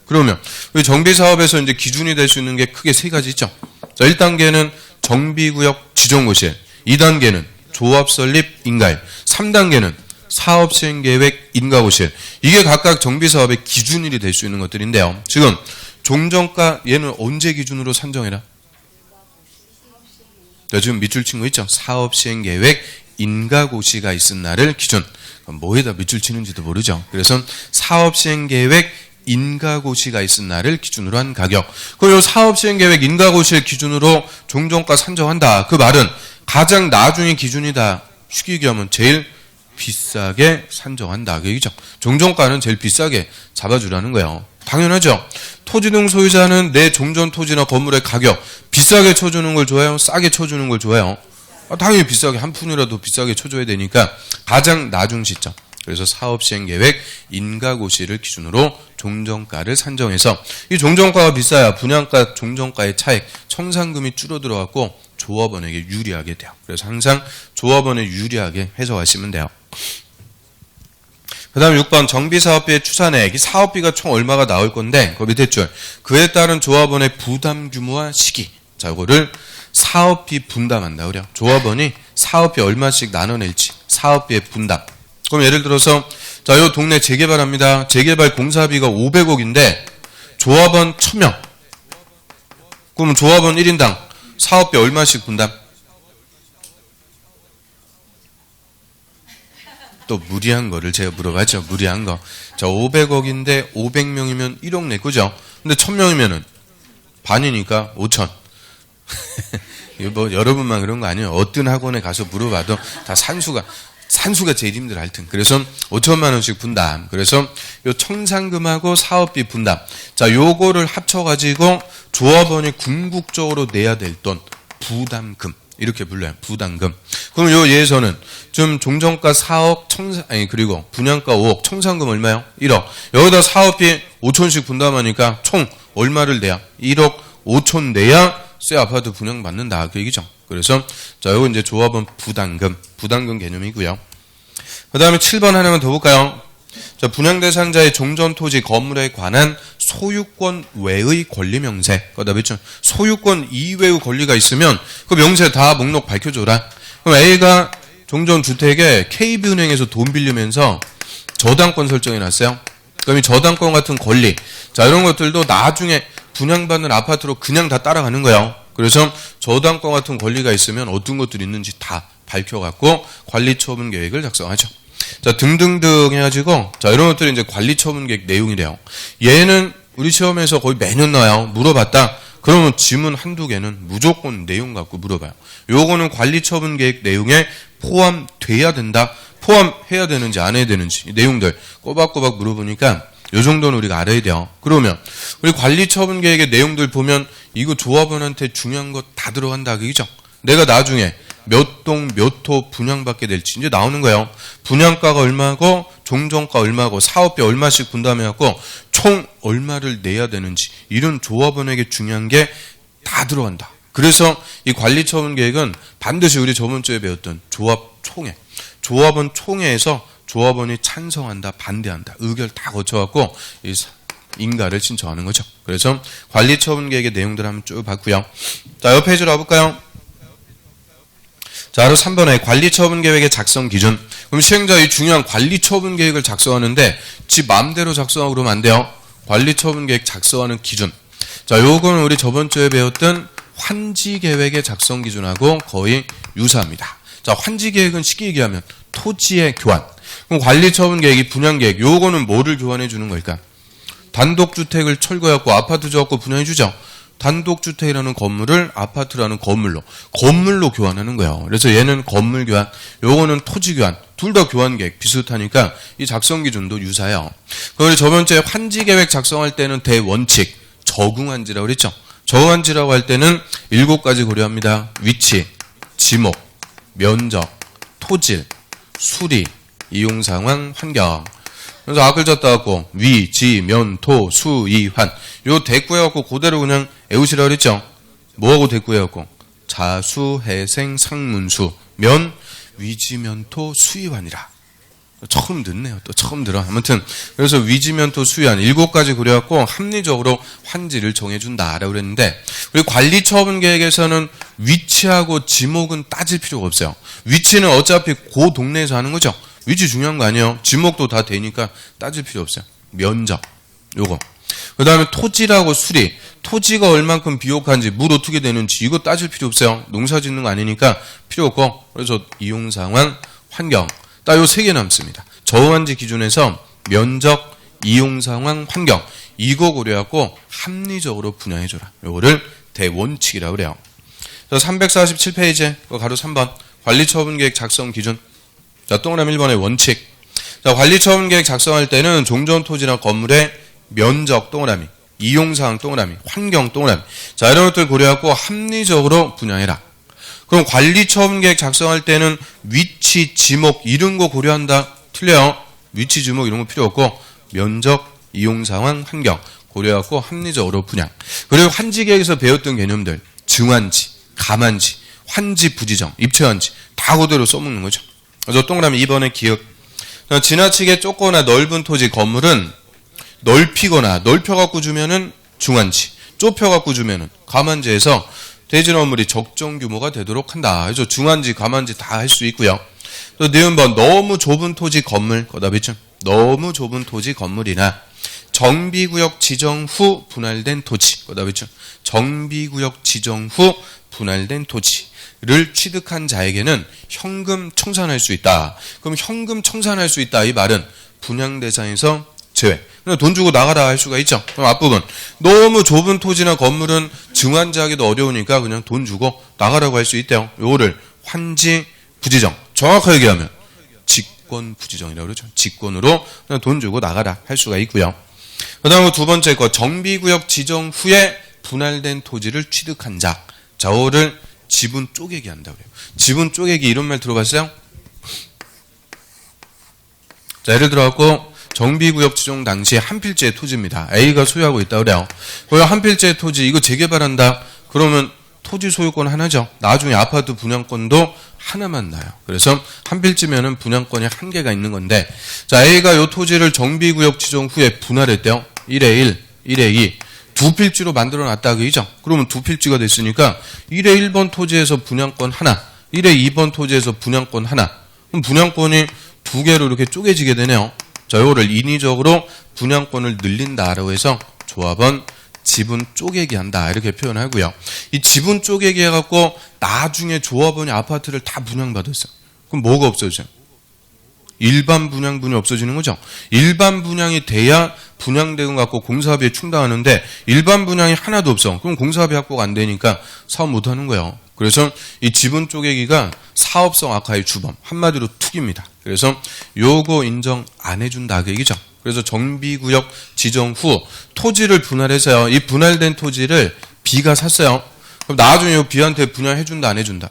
그러면 정비 사업에서 이제 기준이 될 수 있는 게 크게 세 가지 있죠. 자, 1단계는 정비구역 지정고시일, 2단계는 조합 설립 인가일, 3단계는 사업 시행 계획 인가고시일. 이게 각각 정비 사업의 기준일이 될 수 있는 것들인데요. 지금 종전가 얘는 언제 기준으로 산정해라? 지금 밑줄 친 거 있죠? 사업 시행 계획 인가고시가 있은 날을 기준. 뭐에다 밑줄 치는지도 모르죠. 그래서 사업 시행 계획 인가고시가 있은 날을 기준으로 한 가격. 그리고 사업 시행 계획 인가고시를 기준으로 종전가 산정한다. 그 말은 가장 나중에 기준이다. 쉽게 얘기하면 제일 비싸게 산정한다. 그 얘기죠. 종전가는 제일 비싸게 잡아주라는 거예요. 당연하죠. 토지 등 소유자는 내 종전 토지나 건물의 가격 비싸게 쳐주는 걸 좋아해요? 싸게 쳐주는 걸 좋아해요? 당연히 비싸게, 한 푼이라도 비싸게 쳐줘야 되니까 가장 나중 시점. 그래서 사업시행계획 인가고시를 기준으로 종전가를 산정해서 이 종전가가 비싸야 분양가, 종전가의 차액, 청산금이 줄어들어갖고 조합원에게 유리하게 돼요. 그래서 항상 조합원에 유리하게 해석하시면 돼요. 그 다음 6번 정비사업비의 추산액. 이 사업비가 총 얼마가 나올 건데 그 밑에 줄 그에 따른 조합원의 부담 규모와 시기. 자, 이거를 사업비 분담한다 그래요. 조합원이 사업비 얼마씩 나눠낼지 사업비의 분담. 그럼 예를 들어서 자, 요 동네 재개발합니다. 재개발 공사비가 500억인데 조합원 1000명. 그러면 조합원 1인당 사업비 얼마씩 분담? 또 무리한 거를 제가 물어봤죠. 무리한 거. 자, 500억인데 500명이면 1억 내 거죠. 근데 1000명이면은 반이니까 5천. 이거 뭐 여러분만 그런 거 아니에요. 어떤 학원에 가서 물어봐도 다 산수가 제일 힘들어 하여튼. 그래서 5천만 원씩 분담. 그래서 요 청산금하고 사업비 분담. 자, 요거를 합쳐가지고 조합원이 궁극적으로 내야 될 돈 부담금. 이렇게 불러요. 부담금. 그럼 요 예에서는 좀 종전가 4억 그리고 분양가 5억, 청산금 얼마요? 1억. 여기다 사업비 5천씩 분담하니까 총 얼마를 내야? 1억 5천 내야 새 아파트 분양 받는다. 그 얘기죠. 그래서 자, 요거 이제 조합원 부담금 개념이고요. 그 다음에 7번 하나만 더 볼까요? 자, 분양 대상자의 종전 토지 건물에 관한 소유권 외의 권리 명세. 그다음에 소유권 이외의 권리가 있으면 그 명세 다 목록 밝혀줘라. 그럼 A가 종전 주택에 KB은행에서 돈 빌리면서 저당권 설정해놨어요. 그럼 이 저당권 같은 권리, 자, 이런 것들도 나중에 분양받는 아파트로 그냥 다 따라가는 거예요. 그래서 저당권 같은 권리가 있으면 어떤 것들이 있는지 다 밝혀갖고 관리처분 계획을 작성하죠. 자, 등등등 해가지고, 자, 이런 것들이 이제 관리처분 계획 내용이래요. 얘는 우리 시험에서 거의 매년 나와요. 물어봤다. 그러면 지문 한두 개는 무조건 내용 갖고 물어봐요. 요거는 관리처분 계획 내용에 포함돼야 된다. 포함해야 되는지 안 해야 되는지 이 내용들 꼬박꼬박 물어보니까 요 정도는 우리가 알아야 돼요. 그러면 우리 관리처분 계획의 내용들 보면 이거 조합원한테 중요한 거 다 들어간다 그죠? 내가 나중에 몇 동 몇 호 분양받게 될지 이제 나오는 거예요. 분양가가 얼마고 종전가 얼마고 사업비 얼마씩 분담해갖고 총 얼마를 내야 되는지 이런 조합원에게 중요한 게 다 들어간다. 그래서 이 관리처분 계획은 반드시 우리 저번 주에 배웠던 조합총회, 조합원 총회에서 조합원이 찬성한다, 반대한다, 의결 다 거쳐갖고 인가를 신청하는 거죠. 그래서 관리처분 계획의 내용들 한번 쭉 봤고요. 자, 옆 페이지로 와볼까요? 자, 바로 3번에 관리처분 계획의 작성 기준. 그럼 시행자 이 중요한 관리처분 계획을 작성하는데 지 마음대로 작성하고 그러면 안 돼요. 관리처분 계획 작성하는 기준. 자, 요거는 우리 저번 주에 배웠던 환지 계획의 작성 기준하고 거의 유사합니다. 자, 환지 계획은 쉽게 얘기하면 토지의 교환. 그럼 관리처분 계획이 분양 계획. 요거는 뭐를 교환해 주는 걸까? 단독주택을 철거해갖고 아파트 지어갖고 분양해 주죠. 단독주택이라는 건물을 아파트라는 건물로 교환하는 거예요. 그래서 얘는 건물 교환, 요거는 토지 교환. 둘 다 교환 계획 비슷하니까 이 작성 기준도 유사해요. 그리고 저번 주에 환지 계획 작성할 때는 대원칙, 적응환지라고 그랬죠. 적응환지라고 할 때는 7가지 고려합니다. 위치, 지목, 면적, 토질, 수리, 이용 상황, 환경. 그래서 악을 졌다 갖고 위, 지, 면, 토, 수, 이, 환. 요 대꾸해갖고 그대로 그냥 외우시라고 그랬죠. 뭐하고 대꾸해갖고 자수, 해생, 상문수, 면, 위지면토, 수이환이라. 처음 듣네요. 또 처음 들어. 아무튼 그래서 위지면토, 수이환 7가지 그려갖고 합리적으로 환지를 정해준다라고 그랬는데 우리 관리처분 계획에서는 위치하고 지목은 따질 필요가 없어요. 위치는 어차피 그 동네에서 하는 거죠. 위치 중요한 거 아니에요. 지목도 다 되니까 따질 필요 없어요. 면적 요거. 그 다음에 토지라고 수리. 토지가 얼만큼 비옥한지 물 어떻게 되는지 이거 따질 필요 없어요. 농사 짓는 거 아니니까 필요 없고 그래서 이용 상황, 환경 딱 요 3개 남습니다. 저환지 기준에서 면적, 이용 상황, 환경 이거 고려하고 합리적으로 분양해줘라. 요거를 대원칙이라고 그래요. 347페이지 가로 3번 관리처분 계획 작성 기준. 자, 동그라미 1번의 원칙. 자, 관리처분 계획 작성할 때는 종전토지나 건물의 면적 동그라미, 이용사항 동그라미, 환경 동그라미. 자, 이런 것들 고려하고 합리적으로 분양해라. 그럼 관리처분 계획 작성할 때는 위치, 지목 이런 거 고려한다. 틀려요. 위치, 지목 이런 거 필요 없고 면적, 이용상황, 환경 고려하고 합리적으로 분양. 그리고 환지 계획에서 배웠던 개념들 증환지, 감환지, 환지 부지정, 입체환지 다 그대로 써먹는 거죠. 그래서 동그라미 2번의 기억. 지나치게 좁거나 넓은 토지 건물은 넓히거나 넓혀갖고 주면은 중환지, 좁혀갖고 주면은 감환지에서 대지 건물이 적정 규모가 되도록 한다. 그래서 중환지, 감환지 다 할 수 있고요. 또 네음번 너무 좁은 토지 건물, 그다음에 너무 좁은 토지 건물이나 정비구역 지정 후 분할된 토지, 그다음에 정비구역 지정 후 분할된 토지를 취득한 자에게는 현금 청산할 수 있다. 그럼 현금 청산할 수 있다. 이 말은 분양 대상에서 제외. 그냥 돈 주고 나가라 할 수가 있죠. 그럼 앞부분 너무 좁은 토지나 건물은 증환지하기도 어려우니까 그냥 돈 주고 나가라고 할 수 있대요. 요거를 환지 부지정. 정확하게 얘기하면 직권 부지정이라고 그러죠. 직권으로 그냥 돈 주고 나가라 할 수가 있고요. 그 다음에 두 번째 거 정비구역 지정 후에 분할된 토지를 취득한 자. 저를 지분 쪼개기 한다고 그래요. 지분 쪼개기 이런 말 들어봤어요? 자, 예를 들어갖고 정비구역 지정 당시 한 필지의 토지입니다. A가 소유하고 있다고 그래요. 그 한 필지의 토지 이거 재개발한다. 그러면 토지 소유권 하나죠. 나중에 아파트 분양권도 하나만 나요. 그래서 한 필지면은 분양권이 한 개가 있는 건데, 자, A가 요 토지를 정비구역 지정 후에 분할했대요. 1에 1, 1에 2. 두 필지로 만들어 놨다 그이죠. 그러면 두 필지가 됐으니까 1에 1번 토지에서 분양권 하나, 1에 2번 토지에서 분양권 하나. 그럼 분양권이 두 개로 이렇게 쪼개지게 되네요. 자, 요거를 인위적으로 분양권을 늘린다라고 해서 조합원 지분 쪼개기 한다 이렇게 표현하고요. 이 지분 쪼개기 해갖고 나중에 조합원이 아파트를 다 분양받았어요. 그럼 뭐가 없어져요? 일반 분양분이 없어지는 거죠. 일반 분양이 돼야 분양대금 갖고 공사비에 충당하는데 일반 분양이 하나도 없어. 그럼 공사비 확보가 안 되니까 사업 못 하는 거예요. 그래서 이 지분 쪼개기가 사업성 악화의 주범, 한마디로 투기입니다. 그래서 요거 인정 안 해준다 그 얘기죠. 그래서 정비구역 지정 후 토지를 분할해서요. 이 분할된 토지를 B가 샀어요. 그럼 나중에 이 B한테 분양해준다 안 해준다?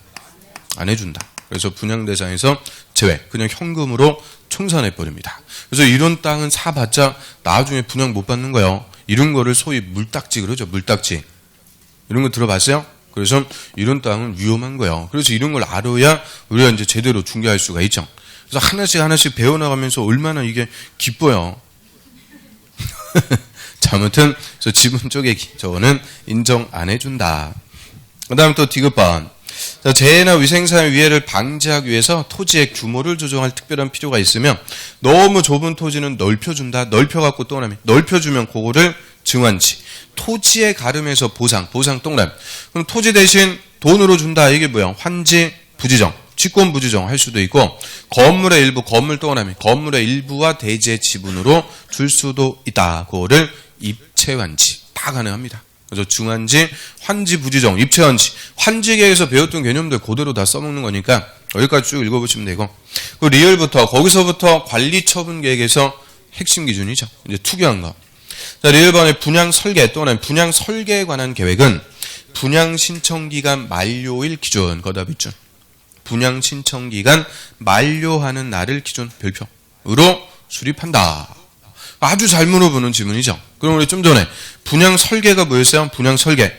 안 해준다. 그래서 분양 대상에서 제외, 그냥 현금으로 청산해버립니다. 그래서 이런 땅은 사봤자 나중에 분양 못 받는 거예요. 이런 거를 소위 물딱지 그러죠. 물딱지. 이런 거 들어봤어요? 그래서 이런 땅은 위험한 거예요. 그래서 이런 걸 알아야 우리가 이제 제대로 중개할 수가 있죠. 그래서 하나씩 배워나가면서 얼마나 이게 기뻐요. 자, 아무튼 저 지분 쪼개기 저거는 인정 안 해준다. 그 다음 또 디귿번. 자, 재해나 위생사의 위해를 방지하기 위해서 토지의 규모를 조정할 특별한 필요가 있으면 너무 좁은 토지는 넓혀준다. 넓혀갖고 동그라미. 넓혀주면 그거를 증환지. 토지에 가름해서 보상 동그라미. 그럼 토지 대신 돈으로 준다. 이게 뭐야? 환지, 부지정. 직권 부지정 할 수도 있고 건물의 일부, 건물 동그라미. 건물의 일부와 대지의 지분으로 줄 수도 있다. 그거를 입체환지. 다 가능합니다. 그래서 중환지, 환지, 부지정, 입체환지. 환지계에서 배웠던 개념들 그대로 다 써먹는 거니까 여기까지 쭉 읽어보시면 되고. 그 리얼부터, 거기서부터 관리처분계획에서 핵심 기준이죠. 이제 투기한 거. 자, 리얼번의 분양 설계 또는 분양 설계에 관한 계획은 분양 신청 기간 만료일 기준, 거다 비준. 분양 신청 기간 만료하는 날을 기준 별표로 수립한다. 아주 잘 물어보는 질문이죠. 그럼 우리 좀 전에 분양 설계가 뭐였어요? 분양 설계.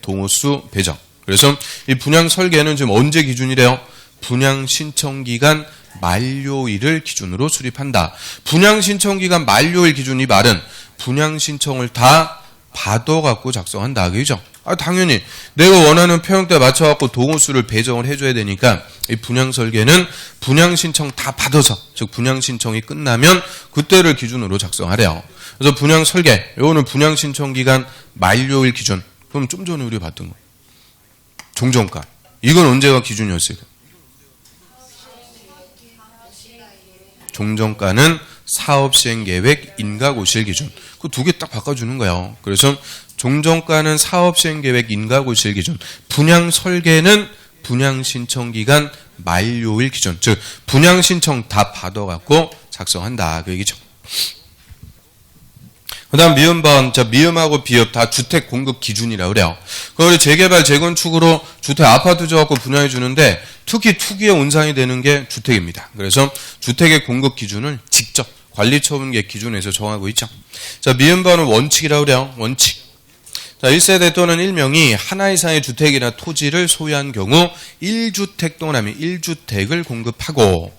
동호수 배정. 그래서 이 분양 설계는 지금 언제 기준이래요? 분양 신청 기간 만료일을 기준으로 수립한다. 분양 신청 기간 만료일 기준 이 말은 분양 신청을 다 받아갖고 작성한다. 그죠? 아, 당연히 내가 원하는 평형대에 맞춰갖고 동호수를 배정을 해줘야 되니까 이 분양 설계는 분양 신청 다 받아서, 즉 분양 신청이 끝나면 그때를 기준으로 작성하래요. 그래서 분양 설계, 요거는 분양 신청 기간 만료일 기준. 그럼 좀 전에 우리가 봤던 거. 종전가. 이건 언제가 기준이었어요? 종전가는 사업시행계획 인가고시일 기준. 그 두 개 딱 바꿔주는 거예요. 그래서 종전가는 사업시행계획 인가고시일 기준. 분양 설계는 분양신청기간 만료일 기준. 즉 분양신청 다 받아갖고 작성한다. 그 얘기죠. 그 다음 미음번. 자, 미음하고 비읍 다 주택 공급 기준이라고 그래요. 그걸 재개발, 재건축으로 주택 아파트 줘갖고 분양해 주는데 특히 투기의 온상이 되는 게 주택입니다. 그래서 주택의 공급 기준을 직접 관리처분계획 기준에서 정하고 있죠. 자, 미음번은 원칙이라고 그래요. 원칙. 자, 1세대 또는 1명이 하나 이상의 주택이나 토지를 소유한 경우 1주택 동그라미 1주택을 공급하고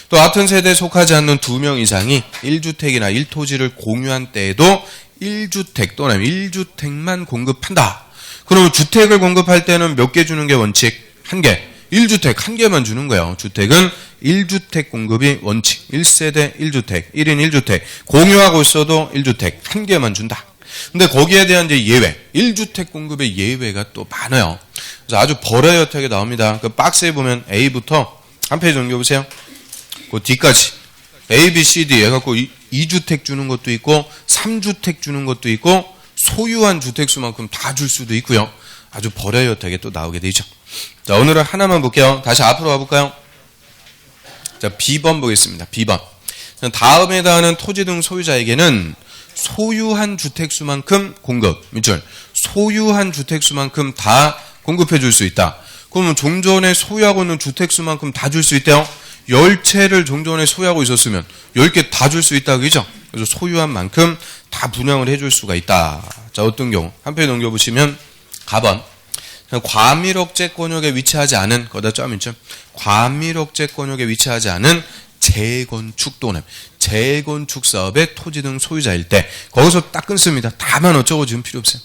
또 같은 세대에 속하지 않는 2명 이상이 1주택이나 1토지를 공유한 때에도 1주택 또는 1주택만 공급한다. 그러면 주택을 공급할 때는 몇 개 주는 게 원칙? 1개. 1주택 1개만 주는 거예요. 주택은 1주택 공급이 원칙. 1세대 1주택, 1인 1주택. 공유하고 있어도 1주택 1개만 준다. 근데 거기에 대한 이제 예외, 1주택 공급의 예외가 또 많아요. 그래서 아주 버라이어티하게 나옵니다. 그 박스에 보면 A부터 한 페이지 넘겨보세요. 그 뒤까지 A, B, C, D 해갖고 2주택 주는 것도 있고 3주택 주는 것도 있고 소유한 주택수만큼 다 줄 수도 있고요. 아주 버라이어티하게 또 나오게 되죠. 자, 오늘은 하나만 볼게요. 다시 앞으로 가볼까요? 자, B번 보겠습니다. B번. 다음에 다하는 토지 등 소유자에게는 소유한 주택수만큼 공급, 밑줄. 소유한 주택수만큼 다 공급해 줄 수 있다. 그러면 종전에 소유하고 있는 주택수만큼 다 줄 수 있대요. 10채를 종전에 소유하고 있었으면 10개 다 줄 수 있다. 그죠? 그래서 소유한 만큼 다 분양을 해줄 수가 있다. 자, 어떤 경우? 한 페이지 넘겨보시면 가번. 과밀억제권역에 위치하지 않은, 거기다 점 있죠. 과밀억제권역에 위치하지 않은 재건축 또는 재건축 사업의 토지 등 소유자일 때, 거기서 딱 끊습니다. 다만 어쩌고 지금 필요 없어요.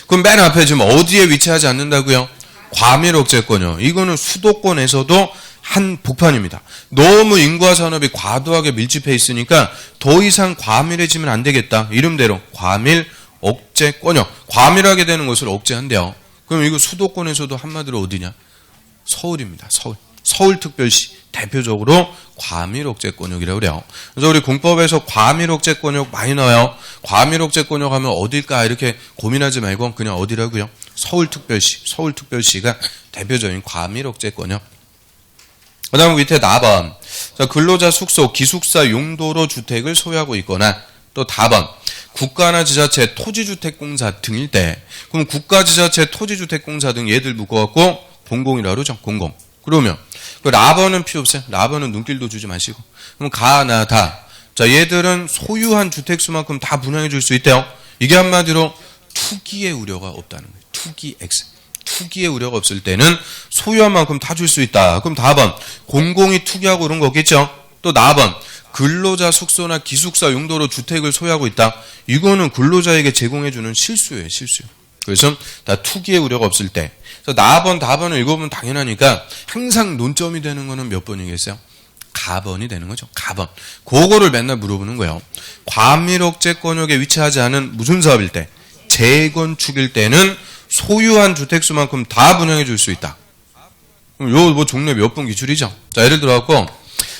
그럼 맨 앞에 지금 어디에 위치하지 않는다고요? 과밀억제권역. 이거는 수도권에서도 한 복판입니다. 너무 인구와 산업이 과도하게 밀집해 있으니까 더 이상 과밀해지면 안 되겠다. 이름대로 과밀억제권역. 과밀하게 되는 것을 억제한대요. 그럼 이거 수도권에서도 한마디로 어디냐? 서울입니다. 서울. 서울특별시 대표적으로 과밀억제권역이라고 그래요. 그래서 우리 공법에서 과밀억제권역 많이 나와요. 과밀억제권역 하면 어딜까 이렇게 고민하지 말고 그냥 어디라고요? 서울특별시. 서울특별시가 대표적인 과밀억제권역. 그 다음 밑에 4번. 자, 근로자 숙소, 기숙사 용도로 주택을 소유하고 있거나 또 4번. 국가나 지자체 토지주택공사 등일 때, 그럼 국가, 지자체 토지주택공사 등 얘들 묶어갖고 공공이라고 그러죠. 공공. 그러면 그 라버는 필요 없어요. 라버는 눈길도 주지 마시고. 그럼 가, 나, 다. 자, 얘들은 소유한 주택수만큼 다 분양해 줄 수 있대요. 이게 한마디로 투기의 우려가 없다는 거예요. 투기 X. 투기의 우려가 없을 때는 소유한 만큼 다 줄 수 있다. 그럼 4번. 공공이 투기하고 그런 거겠죠. 또 4번. 근로자 숙소나 기숙사 용도로 주택을 소유하고 있다. 이거는 근로자에게 제공해주는 실수예요. 실수. 그래서 다 투기의 우려가 없을 때. 그래서 4번, 4번을 읽어보면 당연하니까 항상 논점이 되는 거는 몇 번이겠어요? 가번이 되는 거죠. 가번. 그거를 맨날 물어보는 거예요. 과밀억제권역에 위치하지 않은 무슨 사업일 때? 재건축일 때는 소유한 주택수만큼 다 분양해 줄 수 있다. 그럼 요 뭐 종래 몇 번 기출이죠. 자, 예를 들어갖고,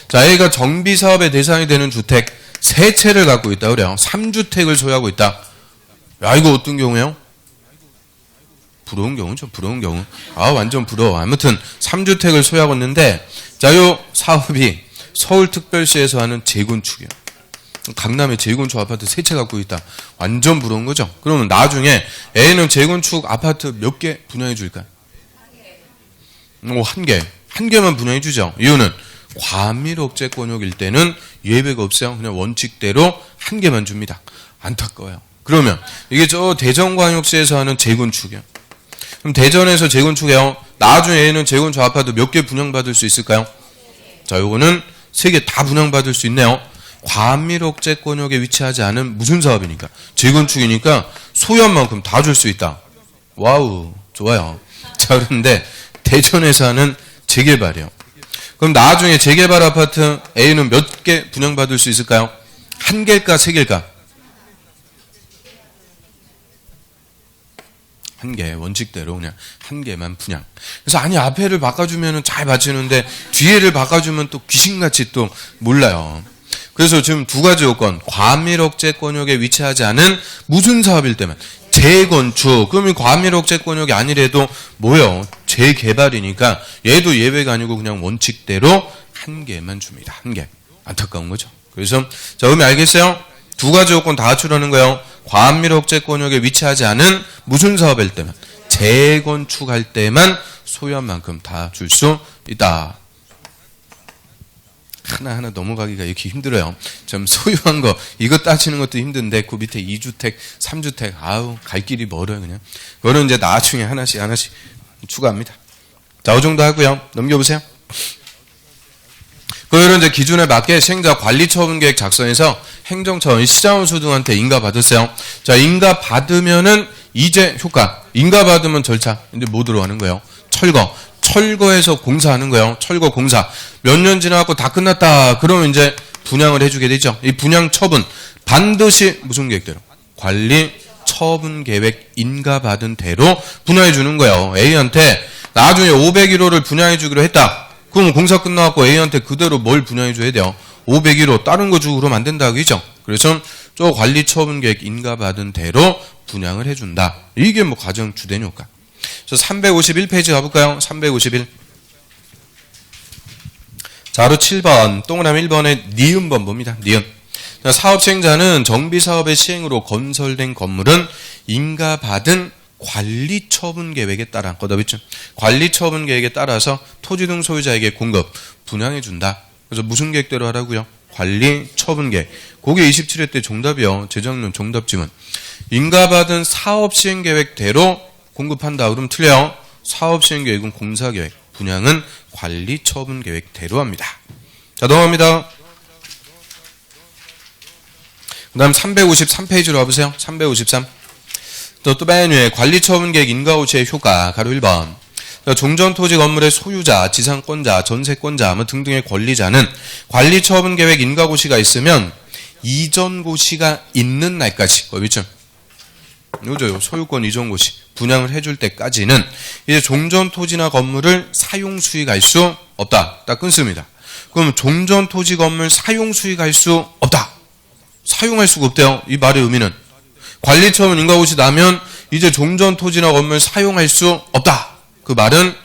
자, A가 정비사업의 대상이 되는 주택 3채를 갖고 있다 그래요. 3주택을 소유하고 있다. 야, 이거 어떤 경우예요? 부러운 경우죠. 부러운 경우. 아, 완전 부러워. 아무튼 3주택을 소유하고 있는데, 자, 요 사업이 서울특별시에서 하는 재건축이에요. 강남에 재건축 아파트 3채 갖고 있다. 완전 부러운 거죠. 그러면 나중에 A는 재건축 아파트 몇 개 분양해 줄까요? 한 개. 한 개만 분양해 주죠. 이유는 과밀억제권역일 때는 예외가 없어요. 그냥 원칙대로 한 개만 줍니다. 안타까워요. 그러면 이게 저 대전광역시에서 하는 재건축이에요. 그럼 대전에서 재건축해요. 나중에 A는 재건축 아파트 몇 개 분양받을 수 있을까요? 자, 요거는 3개 다 분양받을 수 있네요. 과밀억제권역에 위치하지 않은 무슨 사업이니까? 재건축이니까 소유한 만큼 다 줄 수 있다. 와우, 좋아요. 자, 그런데 대전에서 하는 재개발이요. 그럼 나중에 재개발 아파트 A는 몇 개 분양받을 수 있을까요? 1개일까 3개일까? 1개, 원칙대로 그냥 1개만 분양. 그래서 아니 앞에를 바꿔주면 잘 맞추는데 뒤에를 바꿔주면 또 귀신같이 또 몰라요. 그래서 지금 2가지 요건. 과밀억제권역에 위치하지 않은 무슨 사업일 때만. 재건축. 그럼 이 과밀억제권역이 아니래도 뭐요? 재개발이니까 얘도 예외가 아니고 그냥 원칙대로 1개만 줍니다. 1개. 안타까운 거죠. 그래서 자, 의미 알겠어요? 2가지 요건 다 갖추라는 거예요. 과밀억제권역에 위치하지 않은 무슨 사업일 때만. 재건축할 때만 소유한 만큼 다 줄 수 있다. 하나하나 넘어가기가 이렇게 힘들어요. 좀 소유한 거, 이거 따지는 것도 힘든데, 그 밑에 2주택, 3주택, 아우, 갈 길이 멀어요, 그냥. 그거는 이제 나중에 하나씩 추가합니다. 자, 이 정도 하고요. 넘겨보세요. 그거는 이제 기준에 맞게 시행자 관리처분계획 작성해서 행정처, 시장원수 등한테 인가받았어요. 자, 인가받으면은 이제 효과. 인가받으면 절차. 근데 뭐 들어가는 거예요? 철거. 철거해서 공사하는 거예요. 철거 공사. 몇 년 지나고 다 끝났다. 그러면 이제 분양을 해주게 되죠. 이 분양 처분. 반드시 무슨 계획대로? 관리 처분 계획 인가받은 대로 분양해 주는 거예요. A한테 나중에 501호를 분양해 주기로 했다. 그럼 공사 끝나고 A한테 그대로 뭘 분양해 줘야 돼요? 501호 다른 거 주고 그러면 안 된다. 그죠? 그래서 저 관리 처분 계획 인가받은 대로 분양을 해준다. 이게 뭐 가장 주된 효과. 그래서 351페이지 가볼까요? 351. 자로 7번, 동그라미 1번의 니은번 봅니다. 니은. 사업 시행자는 정비사업의 시행으로 건설된 건물은 인가받은 관리처분계획에 따라, 거다있죠. 관리처분계획에 따라서 토지 등 소유자에게 공급, 분양해준다. 그래서 무슨 계획대로 하라고요? 관리처분계획. 그게 27회 때 정답이요. 재정론 정답 지문. 인가받은 사업 시행계획대로 공급한다. 그럼 틀려요. 사업시행계획은 공사계획, 분양은 관리처분계획대로 합니다. 자, 넘어갑니다. 그 다음 353페이지로 와보세요. 353. 또 맨 위에 관리처분계획 인가호시의 효과, 가로 1번. 종전토지 건물의 소유자, 지상권자, 전세권자 등등의 권리자는 관리처분계획 인가고시가 있으면 이전고시가 있는 날까지, 그렇죠? 요죠. 소유권 이전고시, 분양을 해줄 때까지는 이제 종전토지나 건물을 사용수익할 수 없다. 딱 끊습니다. 그럼 종전토지 건물 사용수익할 수 없다. 사용할 수가 없대요. 이 말의 의미는. 관리처분 인가고시 나면 이제 종전토지나 건물 사용할 수 없다. 그 말은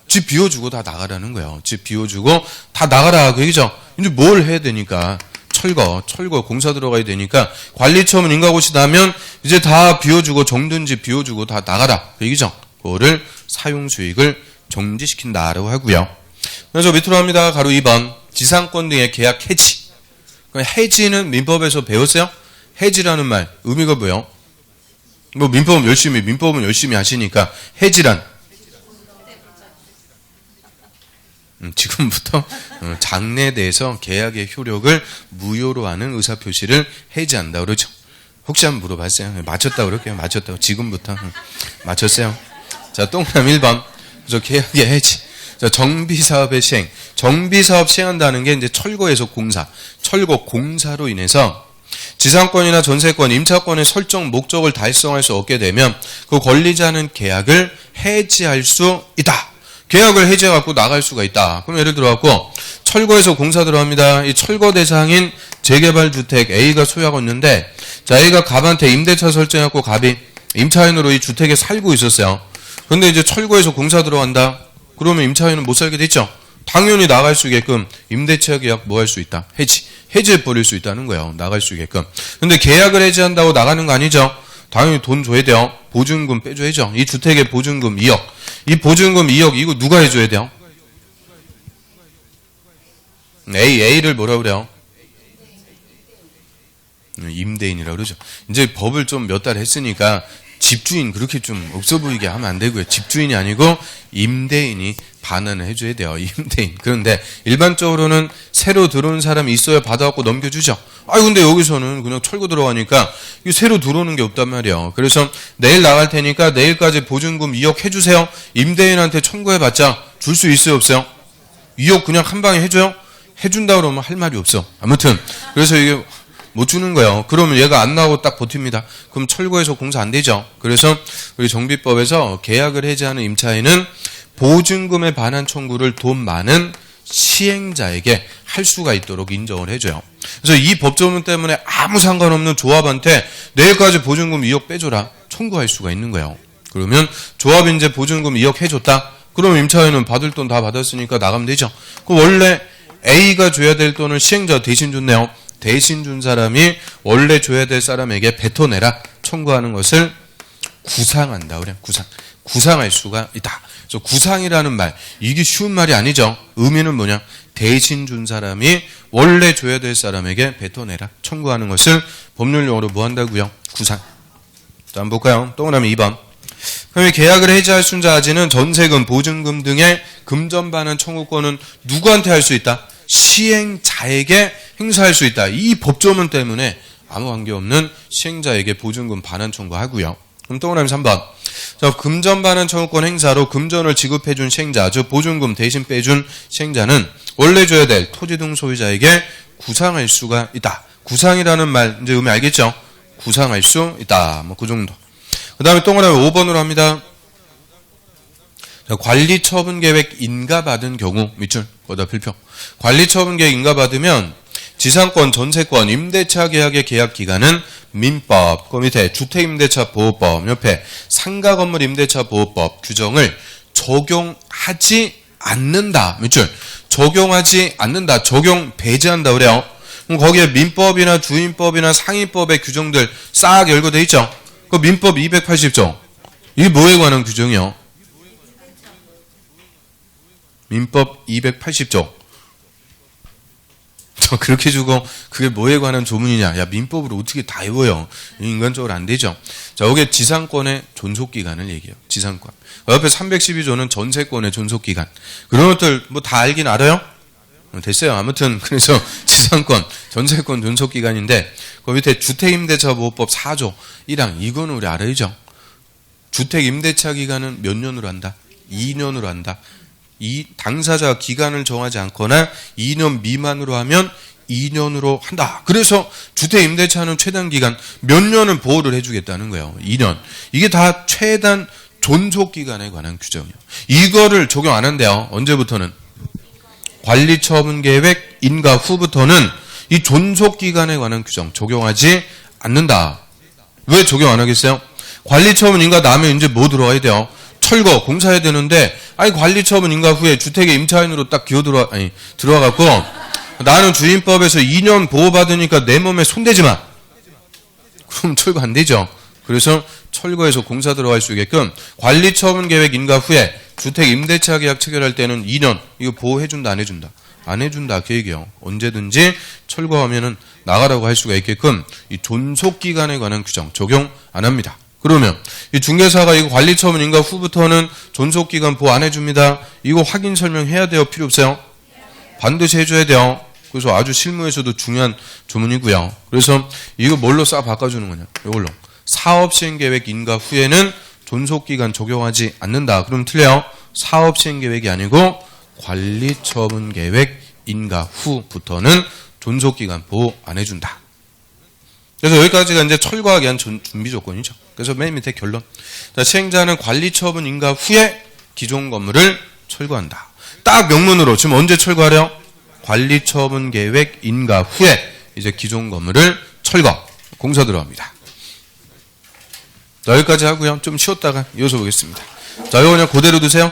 집 비워주고 다 나가라는 거예요. 집 비워주고 다 나가라. 그 얘기죠. 이제 뭘 해야 되니까. 철거, 공사 들어가야 되니까 관리처분 인가고시 나면 이제 다 비워주고 정든 집 비워주고 다 나가라. 그 얘기죠. 그거를 사용수익을 정지시킨다라고 하고요. 그래서 밑으로 합니다. 가로 2번. 지상권 등의 계약 해지. 해지는 민법에서 배웠어요? 해지라는 말 의미가 뭐예요? 뭐 민법은 열심히 하시니까 해지란 지금부터 장래에 대해서 계약의 효력을 무효로 하는 의사표시를 해지한다 그러죠. 혹시 한번 물어봤어요? 맞췄다고 그럴게요. 맞췄다고. 지금부터 맞췄어요. 자, 동그라미 1번. 그래서 계약의 해지. 자, 정비사업의 시행. 정비사업 시행한다는 게 이제 철거에서 공사. 철거 공사로 인해서 지상권이나 전세권, 임차권의 설정 목적을 달성할 수 없게 되면 그 권리자는 계약을 해지할 수 있다. 계약을 해지해갖고 나갈 수가 있다. 그럼 예를 들어갖고 철거에서 공사 들어갑니다. 이 철거 대상인 재개발 주택 A가 소유하고 있는데, 자, A가 갑한테 임대차 설정해갖고 갑이 임차인으로 이 주택에 살고 있었어요. 그런데 이제 철거에서 공사 들어간다. 그러면 임차인은 못 살게 됐죠. 당연히 나갈 수 있게끔 임대차 계약 뭐 할 수 있다. 해지해 버릴 수 있다는 거예요. 나갈 수 있게끔. 근데 계약을 해지한다고 나가는 거 아니죠. 당연히 돈 줘야 돼요. 보증금 빼줘야죠. 이 주택의 보증금 2억. 이 보증금 2억 이거 누가 해줘야 돼요? A를 뭐라 그래요? 임대인이라고 그러죠. 이제 법을 좀 몇 달 했으니까 집주인 그렇게 좀 없어 보이게 하면 안 되고요. 집주인이 아니고 임대인이 반환을 해줘야 돼요. 임대인. 그런데 일반적으로는 새로 들어온 사람이 있어야 받아갖고 넘겨주죠. 근데 여기서는 그냥 철거 들어가니까 새로 들어오는 게 없단 말이에요. 그래서 내일 나갈 테니까 내일까지 보증금 2억 해주세요. 임대인한테 청구해봤자 줄 수 있어요, 없어요? 2억 그냥 한 방에 해줘요? 해준다 그러면 할 말이 없어. 아무튼 그래서 이게 못 주는 거예요. 그러면 얘가 안 나오고 딱 버팁니다. 그럼 철거해서 공사 안 되죠. 그래서 우리 정비법에서 계약을 해지하는 임차인은 보증금의 반환 청구를 돈 많은 시행자에게 할 수가 있도록 인정을 해줘요. 그래서 이 법조문 때문에 아무 상관없는 조합한테 내일까지 보증금 2억 빼줘라 청구할 수가 있는 거예요. 그러면 조합이 이제 보증금 2억 해줬다. 그럼 임차인은 받을 돈 다 받았으니까 나가면 되죠. 그 원래 A가 줘야 될 돈을 시행자 대신 줬네요. 대신 준 사람이 원래 줘야 될 사람에게 뱉어내라 청구하는 것을 구상한다. 그래, 구상할 수가 있다. 그래서 구상이라는 말, 이게 쉬운 말이 아니죠. 의미는 뭐냐? 대신 준 사람이 원래 줘야 될 사람에게 뱉어내라 청구하는 것을 법률용어로 뭐 한다고요? 구상. 자, 한번 볼까요? 동그라미 2번. 그럼 계약을 해지할 순자하지는 전세금, 보증금 등의 금전 반환 청구권은 누구한테 할 수 있다? 시행자에게 행사할 수 있다. 이 법조문 때문에 아무 관계없는 시행자에게 보증금 반환 청구하고요. 그럼 동그라미 3번. 자, 금전 반환 청구권 행사로 금전을 지급해준 시행자, 즉 보증금 대신 빼준 시행자는 원래 줘야 될 토지 등 소유자에게 구상할 수가 있다. 구상이라는 말 이제 의미 알겠죠? 구상할 수 있다. 뭐 그 정도. 그 다음에 동그라미 5번으로 합니다. 자, 관리처분계획 인가받은 경우 밑줄 거기다 필표. 관리처분계획 인가받으면 지상권, 전세권, 임대차 계약의 계약 기간은 민법, 그 밑에 주택임대차보호법, 옆에 상가건물 임대차보호법 규정을 적용하지 않는다. 밑줄. 적용하지 않는다. 적용 배제한다 그래요. 그럼 거기에 민법이나 주임법이나 상임법의 규정들 싹 열거돼 있죠. 그 민법 280조. 이게 뭐에 관한 규정이요? 민법 280조. 그렇게 주고 그게 뭐에 관한 조문이냐? 야, 민법으로 어떻게 다 외워요? 인간적으로 안 되죠. 자, 이게 지상권의 존속기간을 얘기해요. 지상권. 옆에 312조는 전세권의 존속기간. 그런 것들 뭐 다 알긴 알아요? 됐어요. 아무튼 그래서 지상권, 전세권 존속기간인데 그 밑에 주택임대차보호법 4조 1항 이거는 우리 알아야죠. 주택임대차 기간은 몇 년으로 한다? 2년으로 한다. 이 당사자 기간을 정하지 않거나 2년 미만으로 하면 2년으로 한다. 그래서 주택임대차는 최단 기간 몇 년은 보호를 해주겠다는 거예요. 2년. 이게 다 최단 존속기간에 관한 규정이에요. 이거를 적용 안 한대요. 언제부터는? 관리처분계획 인가 후부터는 이 존속기간에 관한 규정 적용하지 않는다. 왜 적용 안 하겠어요? 관리처분 인가 나면 이제 뭐 들어와야 돼요? 철거, 공사해야 되는데, 관리처분 인가 후에 주택의 임차인으로 딱 들어와갖고, 나는 주임법에서 2년 보호받으니까 내 몸에 손대지 마. 그럼 철거 안 되죠. 그래서 철거해서 공사 들어갈 수 있게끔 관리처분 계획 인가 후에 주택 임대차 계약 체결할 때는 2년, 이거 보호해준다, 안 해준다? 안 해준다, 그 얘기예요. 언제든지 철거하면은 나가라고 할 수가 있게끔 이 존속기간에 관한 규정 적용 안 합니다. 그러면 이 중개사가 이거 관리처분 인가 후부터는 존속기간 보호 안 해줍니다. 이거 확인 설명해야 돼요? 필요 없어요? 반드시 해줘야 돼요. 그래서 아주 실무에서도 중요한 조문이고요. 그래서 이거 뭘로 싹 바꿔주는 거냐? 이걸로. 사업시행계획 인가 후에는 존속기간 적용하지 않는다. 그럼 틀려요. 사업시행계획이 아니고 관리처분계획 인가 후부터는 존속기간 보호 안 해준다. 그래서 여기까지가 이제 철거하기 위한 준비 조건이죠. 그래서 맨 밑에 결론. 자, 시행자는 관리처분 인가 후에 기존 건물을 철거한다. 딱 명문으로 지금 언제 철거하래요? 관리처분 계획 인가 후에 이제 기존 건물을 철거, 공사 들어갑니다. 자, 여기까지 하고요. 좀 쉬었다가 이어서 보겠습니다. 자, 이거 그냥 그대로 두세요.